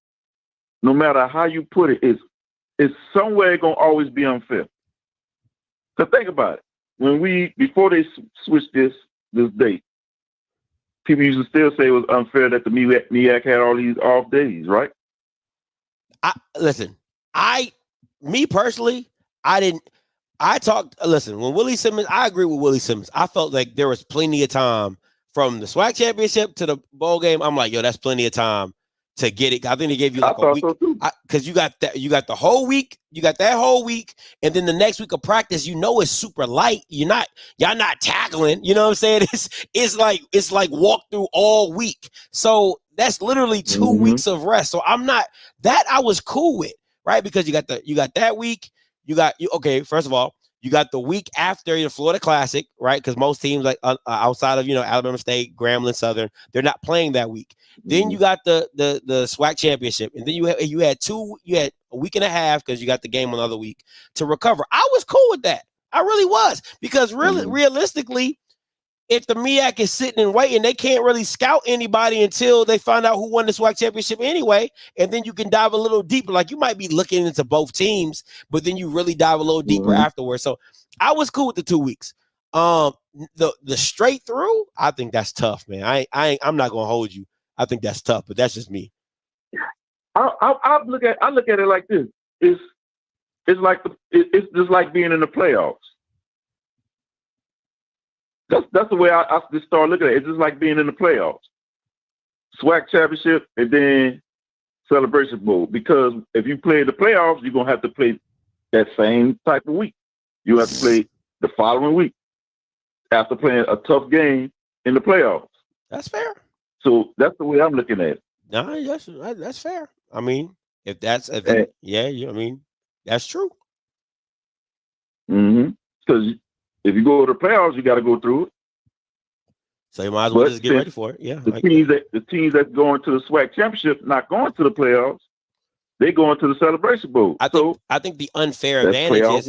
no matter how you put it, it's somewhere going to always be unfair. So think about it. Before they switched this date, people used to still say it was unfair that the MEAC had all these off days, right? Me personally, when Willie Simmons, I agree with Willie Simmons. I felt like there was plenty of time from the SWAC championship to the bowl game. I'm like, that's plenty of time to get it. I think they gave you like a week because you got the whole week. You got that whole week, and then the next week of practice, it's super light. Y'all not tackling. You know what I'm saying? It's like walk through all week. So that's literally 2 weeks of rest. So I was cool with, right? Because you got that week. First of all, you got the week after the Florida Classic, right? Because most teams like outside of Alabama State, Grambling, Southern, they're not playing that week. Then you got the SWAC championship, and then you had a week and a half because you got the game another week to recover. I was cool with that. I really was, because realistically, if the MEAC is sitting and waiting, they can't really scout anybody until they find out who won the SWAC championship anyway. And then you can dive a little deeper. Like, you might be looking into both teams, but then you really dive a little deeper afterwards. So I was cool with the 2 weeks. The straight through, I think that's tough, man. I'm not gonna hold you. I think that's tough, but that's just me. I look at it like this. It's just like being in the playoffs. That's the way I just start looking at it. It's just like being in the playoffs. SWAC championship and then Celebration Bowl. Because if you play the playoffs, you're going to have to play that same type of week. You have to play the following week after playing a tough game in the playoffs. That's fair. So that's the way I'm looking at it. No, that's fair. I mean, that's true. Because if you go to the playoffs, you got to go through it. So you might as well just get ready for it. Yeah. The teams that going to the SWAC championship, not going to the playoffs, they going to the Celebration Bowl. I think the unfair advantage is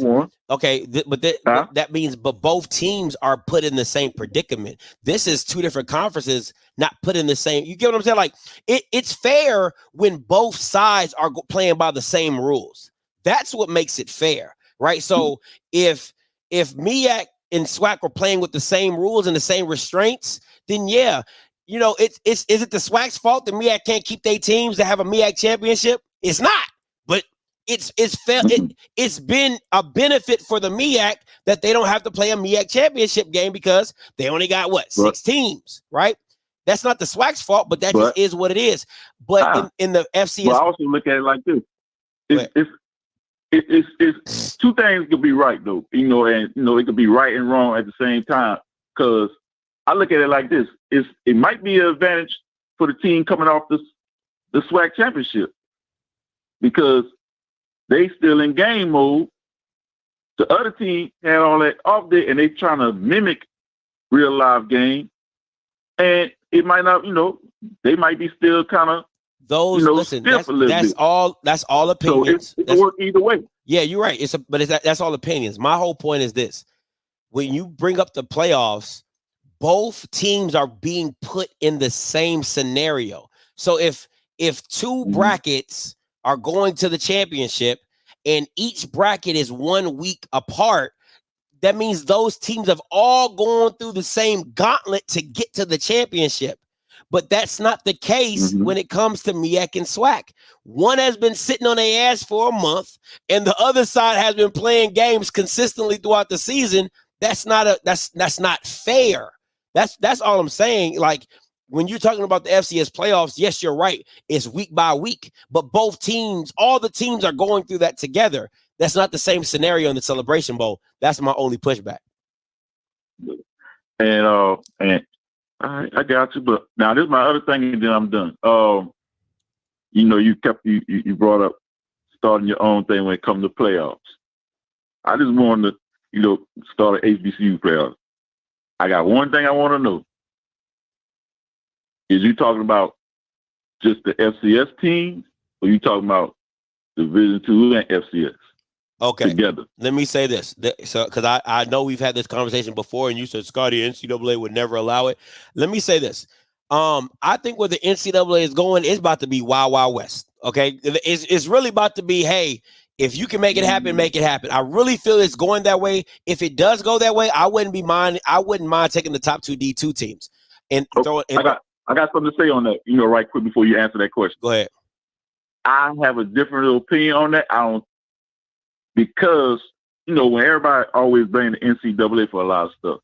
that means both teams are put in the same predicament. This is two different conferences not put in the same. You get what I'm saying? Like, it's fair when both sides are playing by the same rules. That's what makes it fair, right? So if MEAC and SWAC are playing with the same rules and the same restraints, then is it the SWAC's fault that MEAC can't keep their teams to have a MEAC championship? It's not, but it's fair. It's been a benefit for the MEAC that they don't have to play a MEAC championship game because they only got 6 teams, right? That's not the SWAC's fault, but just is what it is. But in the FCS, I also look at it like this: it's two things could be right though, and it could be right and wrong at the same time. Because I look at it like this: it might be an advantage for the team coming off the SWAC championship, because they still in game mode. The other team had all that off there, and they trying to mimic real live game, and it might not. They might be still kind of those. Listen, that's all opinions. So it can work either way. Yeah, you're right. That's all opinions. My whole point is this: when you bring up the playoffs, both teams are being put in the same scenario. So if two brackets are going to the championship and each bracket is 1 week apart, that means those teams have all gone through the same gauntlet to get to the championship. But that's not the case when it comes to MEAC and SWAC. One has been sitting on their ass for a month, and the other side has been playing games consistently throughout the season. That's not fair. That's all I'm saying. Like, when you're talking about the FCS playoffs, yes, you're right. It's week by week, but both teams, all the teams are going through that together. That's not the same scenario in the Celebration Bowl. That's my only pushback. And I got you, but now this is my other thing, and then I'm done. You brought up starting your own thing when it comes to playoffs. I just wanted to, start an HBCU playoffs. I got one thing I want to know. Is you talking about just the FCS teams, or you talking about Division II and FCS? Okay. Together. Let me say this. So, because I know we've had this conversation before, and you said, Scotty, NCAA would never allow it. Let me say this. I think where the NCAA is going, it's about to be Wild Wild West. Okay. It's really about to be, hey, if you can make it happen, make it happen. I really feel it's going that way. If it does go that way, I wouldn't mind taking the top two D2 teams. And I got something to say on that, right quick before you answer that question. Go ahead. I have a different opinion on that. Because, when everybody always blame the NCAA for a lot of stuff,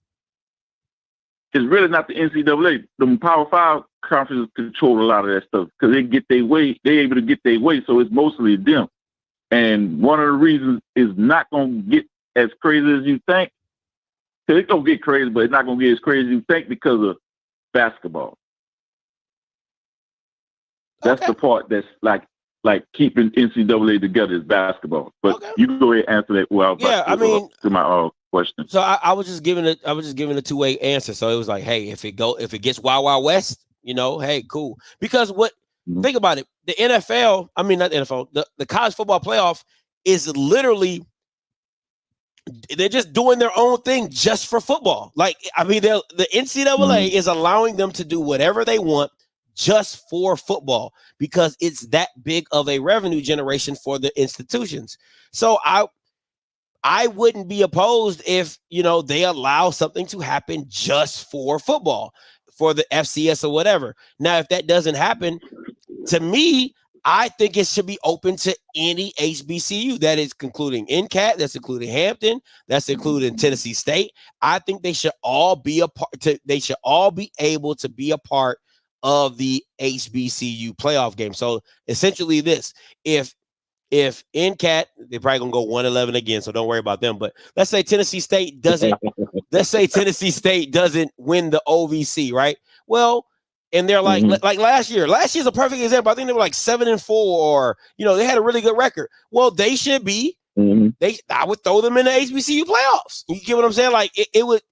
it's really not the NCAA. The Power 5 conferences control a lot of that stuff because they're able to get their way, so it's mostly them. And one of the reasons is not going to get as crazy as you think. Because it's going to get crazy, but it's not going to get as crazy as you think because of basketball. That's the part that's like keeping NCAA together is basketball. But you can go ahead and answer that. Well, to my question. So I was just giving a two-way answer. So it was like, hey, if it gets Wild Wild West, hey, cool. Because think about it, the NFL, I mean not the NFL, the college football playoff is literally, they're just doing their own thing just for football. Like, I mean, the NCAA is allowing them to do whatever they want just for football because it's that big of a revenue generation for the institutions. So I wouldn't be opposed if, they allow something to happen just for football, for the FCS or whatever. Now, if that doesn't happen, to me, I think it should be open to any HBCU. That is including NCAT, that's including Hampton, that's including Tennessee State. I think they should all be able to be a part of the HBCU playoff game. So essentially if NCAT, they're probably gonna go 1-11 again, so don't worry about them. But let's say Tennessee State doesn't win the OVC, right? Well, and they're like last year. Last year's a perfect example. I think they were like 7-4, or they had a really good record. Well, they should be. I would throw them in the HBCU playoffs. You get what I'm saying? Like it would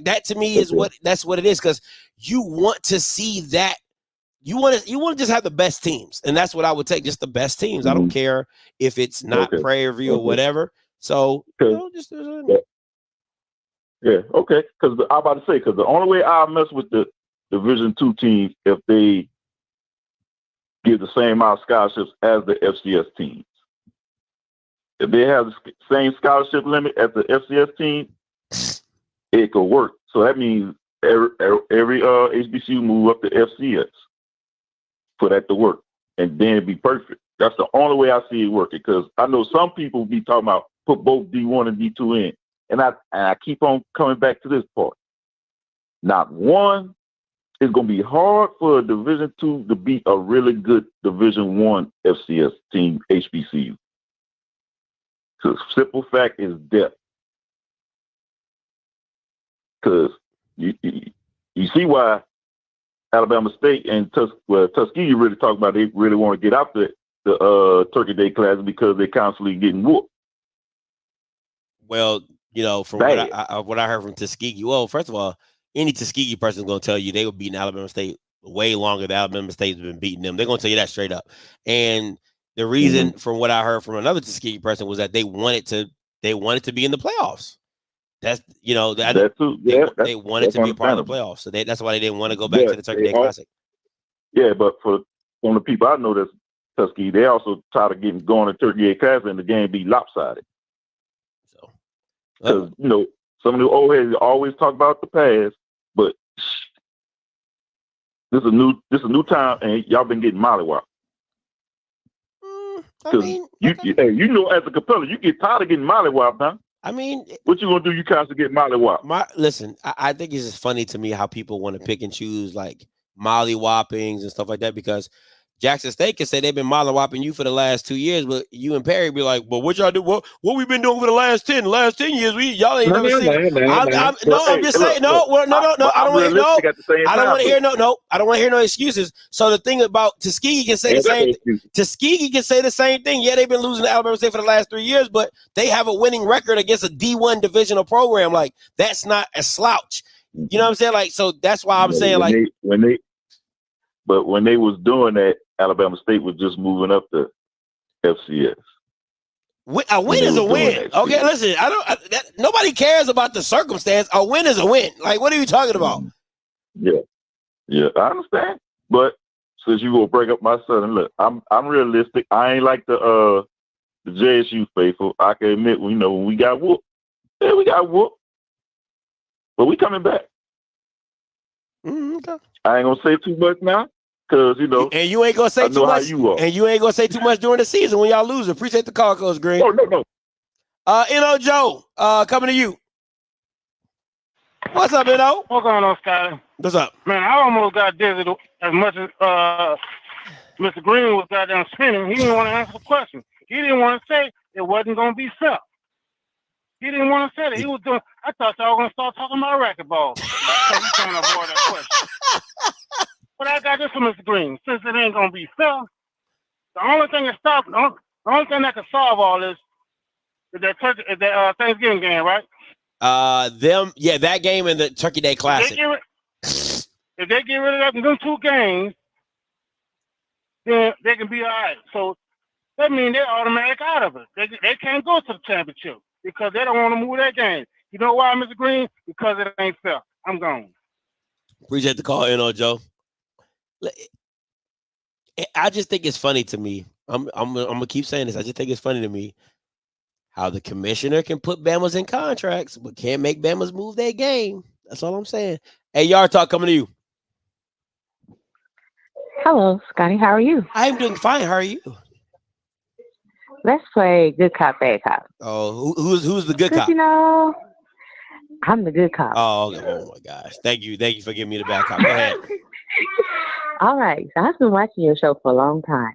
that to me is that's what it is, because you want to see that. You want to just have the best teams, and that's what I would take, just the best teams. I don't care if it's not Prairie View or whatever. So just okay. Because I'm about to say, because the only way I mess with the Division II teams if they give the same amount of scholarships as the FCS teams. If they have the same scholarship limit as the FCS team, it could work. So that means every HBCU move up to FCS for that to work, and then it'd be perfect. That's the only way I see it working, because I know some people be talking about put both D1 and D2 in, and I keep on coming back to this part. Not one, it's going to be hard for a Division II to beat a really good Division I FCS team, HBCU. So simple fact is depth. Because you see why Alabama State and Tuskegee really talk about they really want to get out the Turkey Day class because they're constantly getting whooped. Well, from what I heard from Tuskegee, well, first of all, any Tuskegee person is going to tell you they were beating Alabama State way longer than Alabama State's been beating them. They're going to tell you that straight up. And the reason, from what I heard from another Tuskegee person, was that they wanted to be in the playoffs. That's they wanted to be a part of the playoffs, so that's why they didn't want to go back to the Turkey Day Classic. Yeah, but from the people I know that's Tuskegee, they also tired of getting going to Turkey Day Classic and the game be lopsided. So, because some of the old heads always talk about the past, but This is a new time, and y'all been getting mollywopped. I mean, you know, as a Capella, you get tired of getting mollywopped, huh? I mean, what you gonna do? You constantly get mollywopped. Listen, I think it's just funny to me how people want to pick and choose like mollywoppings and stuff like that, because Jackson State can say they've been mollywopping you for the last 2 years, but you and Perry be like, "Well, what y'all do? What we been doing for the last 10 years? Y'all ain't never seen." I'm just saying, no. I don't want to no. I don't want to hear no. I don't want to hear no excuses. So the thing about Tuskegee can say the same. Tuskegee can say the same thing. Yeah, they've been losing to Alabama State for the last 3 years, but they have a winning record against a D1 divisional program. Like that's not a slouch. You know what I'm saying? Like, so that's why I'm saying like when they was doing that, Alabama State was just moving up to FCS. A win is a win. Okay, listen, nobody cares about the circumstance. A win is a win. Like, what are you talking about? Yeah, I understand. But since you gonna bring up my son, and look, I'm realistic. I ain't like the JSU faithful. I can admit, when we got whooped, we got whooped, but we coming back. Okay. I ain't gonna say too much now. Cause and you ain't gonna say too much. And you ain't gonna say too much during the season when y'all lose. Appreciate the call, Coach Green. Oh, no. N.O. Joe, coming to you. What's up, N.O.? What's going on, Scotty? What's up? Man, I almost got dizzy as much as Mr. Green was goddamn spinning. He didn't want to answer the question. He didn't want to say it wasn't gonna be fair. He didn't want to say that. He was doing. I thought y'all were gonna start talking about racquetball. So he's trying to avoid that question. But I got this from Mr. Green. Since it ain't gonna be fair, the only thing that can solve all this is that Thanksgiving game, right? That game and the Turkey Day Classic. If they get rid of them 2 games, then they can be all right. So that means they're automatic out of it. They can't go to the championship because they don't want to move that game. You know why, Mr. Green? Because it ain't fair. I'm gone. Appreciate the call, N.O. Joe. I just think it's funny to me. I'm gonna keep saying this. I just think it's funny to me how the commissioner can put Bamas in contracts, but can't make Bamas move their game. That's all I'm saying. Hey, Yard Talk coming to you. Hello, Scotty. How are you? I'm doing fine. How are you? Let's play good cop, bad cop. Oh, who's the good cop? I'm the good cop. Oh my gosh. Thank you for giving me the bad cop. Go ahead. All right. So I've been watching your show for a long time.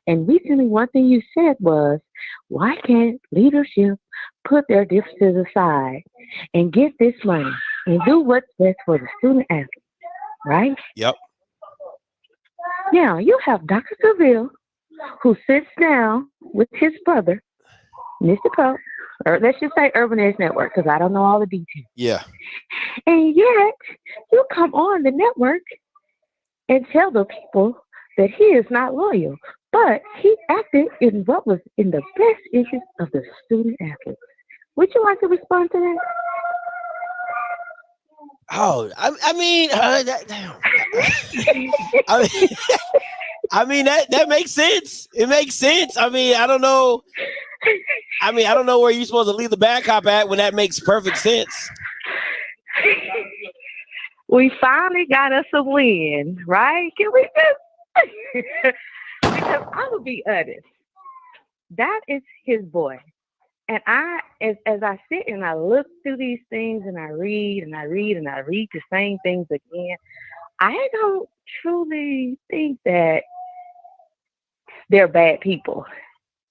And recently, one thing you said was, why can't leadership put their differences aside and get this money and do what's best for the student athlete, right? Yep. Now, you have Dr. Seville, who sits down with his brother, Mr. Pope, or let's just say Urban Edge Network, because I don't know all the details. Yeah. And yet, you come on the network and tell the people that he is not loyal, but he acted in what was in the best interest of the student athletes. Would you like to respond to that? Oh, I mean, that makes sense. It makes sense. I mean, I don't know where you're supposed to leave the bad cop at when that makes perfect sense. We finally got us a win, right? Can we just? Because I will be honest, that is his boy, and as I sit and I look through these things and I read and I read and I read the same things again, I don't truly think that they're bad people.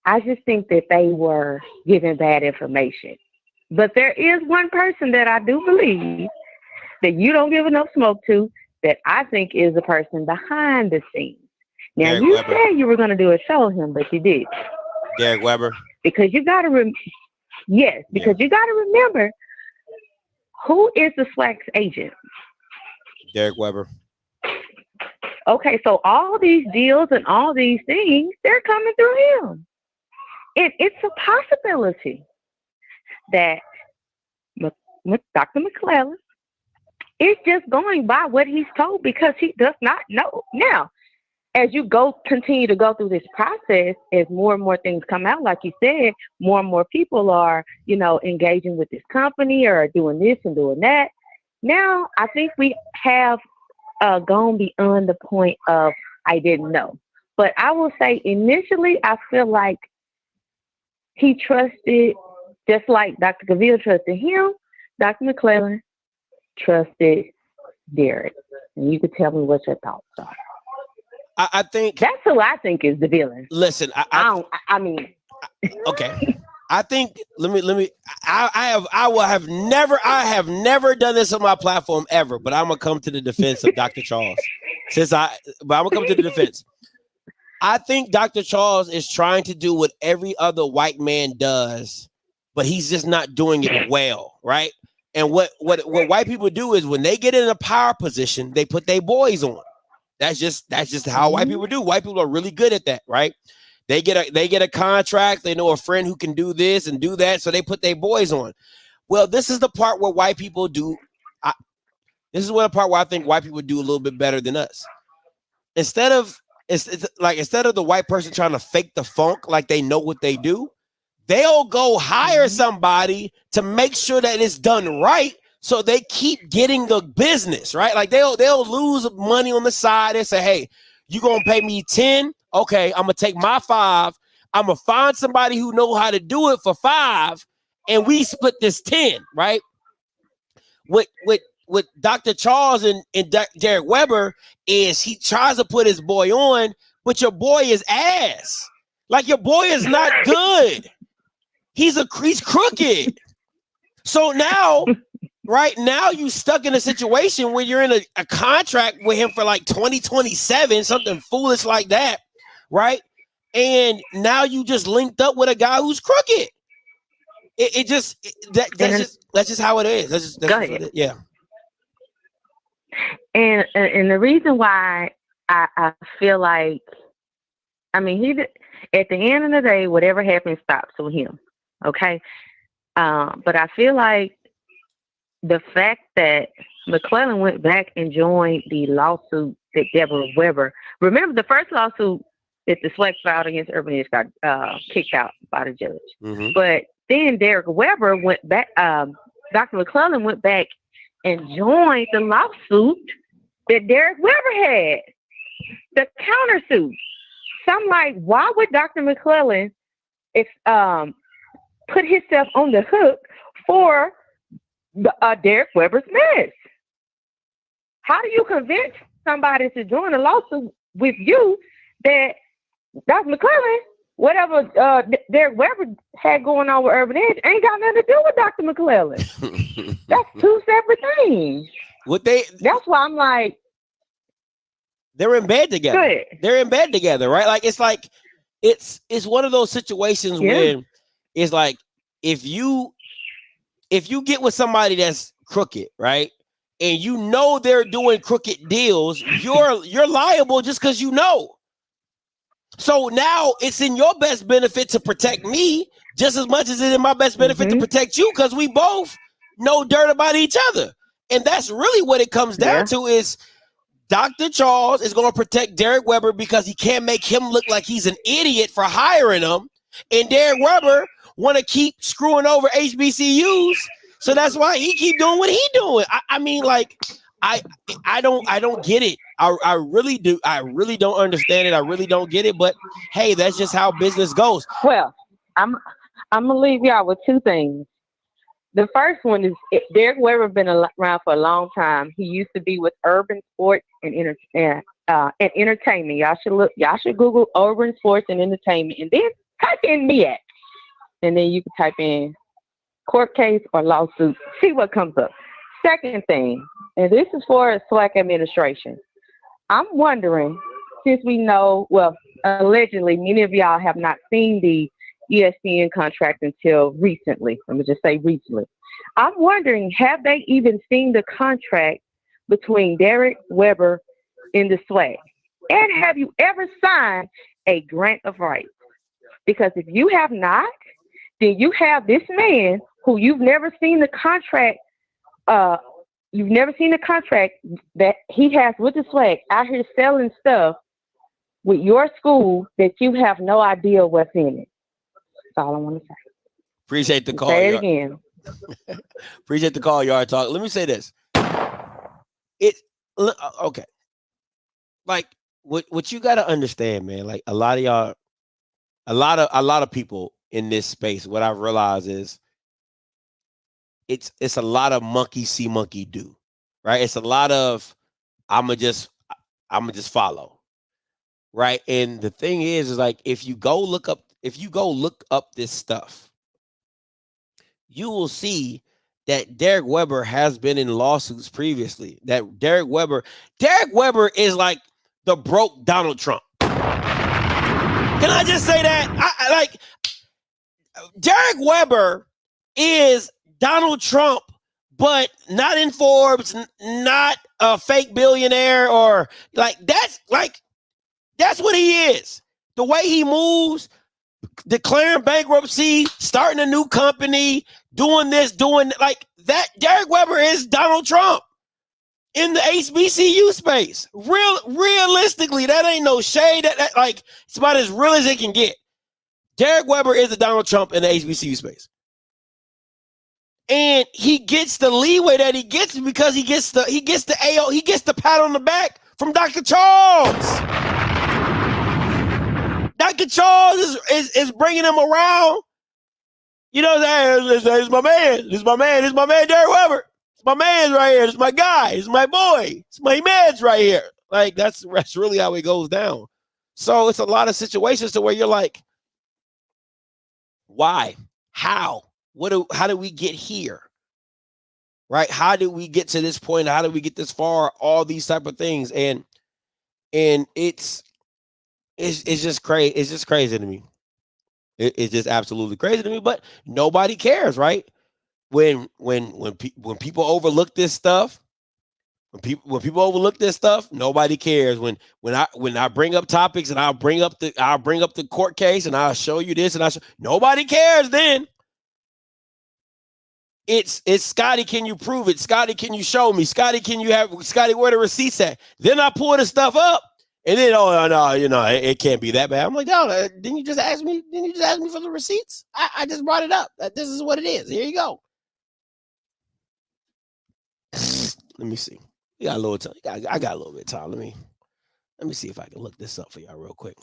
I just think that they were given bad information. But there is one person that I do believe that you don't give enough smoke to, that I think is a person behind the scenes. Now, Derek you Weber. said you were going to do a show on him, but you did. Derek Weber. Because you got to you got to remember, who is the SWAC's agent? Derek Weber. Okay, so all these deals and all these things, they're coming through him. It's a possibility that Dr. McClellan is just going by what he's told because he does not know. Now, as you continue to go through this process, as more and more things come out, like you said, more and more people are, engaging with this company or doing this and doing that. Now, I think we have gone beyond the point of I didn't know. But I will say initially, I feel like he trusted, just like Dr. Cavill trusted him, Dr. McClellan trusted Derek. And you could tell me what your thoughts are. I think that's who I think is the villain. Listen, I mean, okay. I think I have never done this on my platform ever, but I'm gonna come to the defense of Dr. Charles. But I'm gonna come to the defense. I think Dr. Charles is trying to do what every other white man does, but he's just not doing it well, right? And what white people do is when they get in a power position, they put their boys on. That's just how white people do. White people are really good at that, right? They get a contract. They know a friend who can do this and do that, so they put their boys on. Well, this is the part where white people do. This is the part where I think white people do a little bit better than us. Instead of the white person trying to fake the funk like they know what they do, they'll go hire somebody to make sure that it's done right. So they keep getting the business, right? Like they'll lose money on the side and say, hey, you gonna pay me 10? Okay, I'm gonna take my 5. I'm gonna find somebody who know how to do it for 5, and we split this 10, right? With Dr. Charles and Derek Weber is he tries to put his boy on, but your boy is ass. Like your boy is not good. He's crooked. So now. Right now, you stuck in a situation where you're in a contract with him for like 2027, something foolish like that, right? And now you just linked up with a guy who's crooked. That's just how it is. That's what it is. Yeah. And the reason why I feel like, I mean, at the end of the day, whatever happens stops with him. Okay. But I feel like the fact that McClellan went back and joined the lawsuit that Deborah Weber, remember the first lawsuit that the SWAC filed against Urban Edge got kicked out by the judge. Mm-hmm. But then Derek Weber went back, Dr. McClellan went back and joined the lawsuit that Derek Weber had, the countersuit. So I'm like, why would Dr. McClellan put himself on the hook for Derek Weber's mess? How do you convince somebody to join a lawsuit with you that Dr. McClellan, whatever Derek Weber had going on with Urban Edge, ain't got nothing to do with Dr. McClellan? That's two separate things. That's why I'm like, they're in bed together. Good. They're in bed together, right? Like it's one of those situations where it's like if you get with somebody that's crooked, right? And you know they're doing crooked deals, you're liable just because you know. So now it's in your best benefit to protect me just as much as it's in my best benefit to protect you because we both know dirt about each other. And that's really what it comes down to is Dr. Charles is going to protect Derek Weber because he can't make him look like he's an idiot for hiring him. And Derek Weber want to keep screwing over HBCUs. So that's why he keep doing what he doing. I mean, like, I don't get it. I really do. I really don't understand it. I really don't get it. But hey, that's just how business goes. Well, I'm gonna leave y'all with two things. The first one is Derek Weber been around for a long time. He used to be with Urban Sports and Entertainment. Y'all should Google Urban Sports and Entertainment, and then type in MEAC, and then you can type in court case or lawsuit, see what comes up. Second thing, and this is for SWAC administration. I'm wondering, since we know, well, allegedly, many of y'all have not seen the ESPN contract until recently. Let me just say recently. I'm wondering, have they even seen the contract between Derek Weber and the SWAC? And have you ever signed a grant of rights? Because if you have not, then you have this man who you've never seen the contract, you've never seen the contract that he has with the SWAC out here selling stuff with your school that you have no idea what's in it. That's all I want to say. Appreciate the call. Say it again. Appreciate the call, Yard Talk. Let me say this. okay. Like what you got to understand, man. Like a lot of y'all, a lot of people in this space. What I realize is it's a lot of monkey see, monkey do, right? It's a lot of I'ma just follow, right? And the thing is like if you go look up this stuff, you will see that Derek Weber has been in lawsuits previously. That Derek Weber is like the broke Donald Trump. Can I just say that? I like Derek Weber is Donald Trump, but not in Forbes, not a fake billionaire, or that's what he is. The way he moves, declaring bankruptcy, starting a new company, doing this, doing like that. Derek Weber is Donald Trump in the HBCU space. Realistically, that ain't no shade. That like it's about as real as it can get. Derek Weber is the Donald Trump in the HBCU space. And he gets the leeway that he gets because he gets the pat on the back from Dr. Charles. Dr. Charles is bringing him around. You know, this is my man. This is my man, Derek Weber. It's my man right here. It's my guy. It's my boy. It's my man's right here. Like that's really how it goes down. So it's a lot of situations to where you're like, why? How? How did we get here? Right? How did we get to this point? How did we get this far? All these type of things. And it's just crazy. It's just crazy to me. It's just absolutely crazy to me. But nobody cares, right? When people overlook this stuff, when people overlook this stuff, nobody cares. When I bring up topics and I'll bring up the court case and I'll show you this and nobody cares then. It's Scotty, can you prove it? Scotty, can you show me? Scotty, where the receipts at? Then I pull the stuff up and then, oh no, it can't be that bad. I'm like, no, didn't you just ask me? Didn't you just ask me for the receipts? I just brought it up. This is what it is. Here you go. Let me see. We got a little time. I got a little bit of time. Let me see if I can look this up for y'all real quick.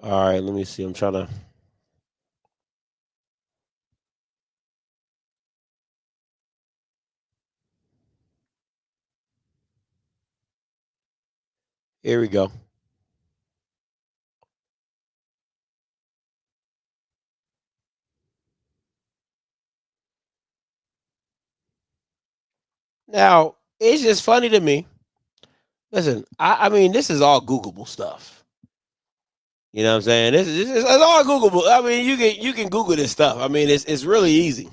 All right, let me see. I'm trying to. Here we go. Now, it's just funny to me. Listen, I mean, this is all Googleable stuff. You know what I'm saying? It's all Googleable. I mean, you can Google this stuff. I mean, it's really easy.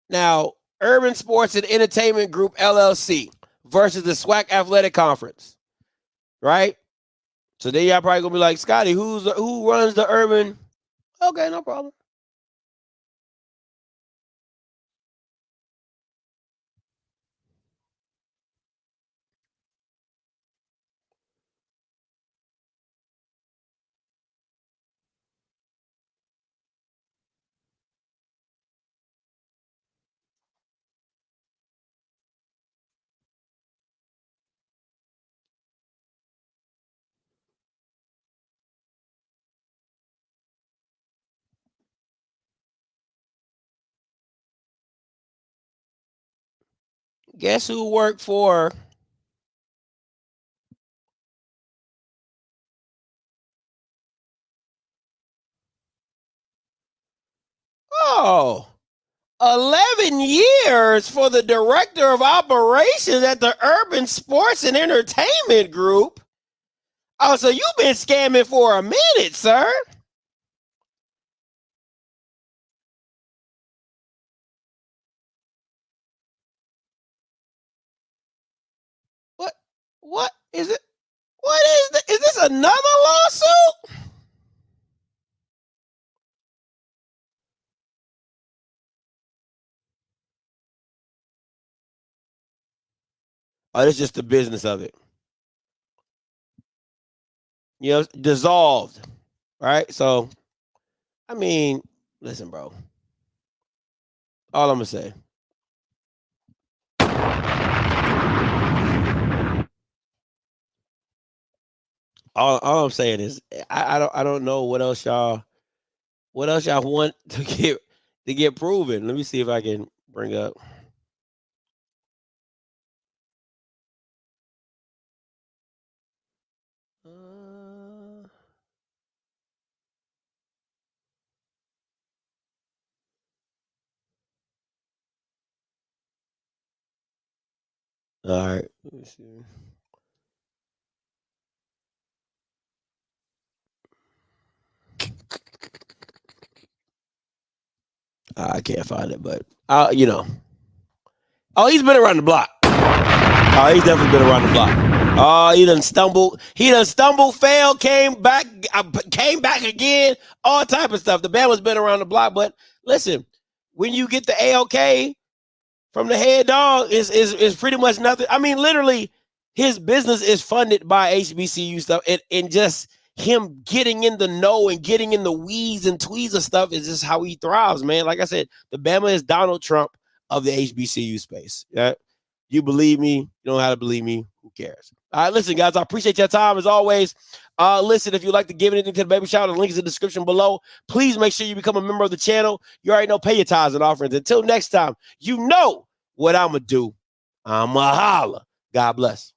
Now, Urban Sports and Entertainment Group LLC versus the SWAC Athletic Conference, right? So then y'all probably gonna be like, Scotty, who runs the Urban? Okay, no problem. Guess who worked for Oh, 11 years for the director of operations at the Urban Sports and Entertainment Group. Oh, so you've been scamming for a minute, sir. What is it? What is this another lawsuit? Oh, it's just the business of it. You know, dissolved, right? So, I mean, listen, bro. All I'm gonna say. All I'm saying is, I don't know what else y'all want to get proven. Let me see if I can bring up. All right. Let me see. I can't find it, but you know. Oh, he's been around the block. Oh, he's definitely been around the block. Oh, he done stumbled. Failed, came back again. All type of stuff. The Bama's been around the block, but listen, when you get the ALK from the head dog, is pretty much nothing. I mean, literally, his business is funded by HBCU stuff, and just him getting in the know and getting in the weeds and tweeds of stuff is just how he thrives, man. Like I said, the Bama is Donald Trump of the HBCU space. Yeah. You believe me, you don't have to believe me, who cares? All right, listen, guys, I appreciate your time as always. Listen, if you'd like to give anything to the baby shower, the link is in the description below. Please make sure you become a member of the channel. You already know, pay your tithes and offerings. Until next time, you know what I'm going to do. I'm going to holler. God bless.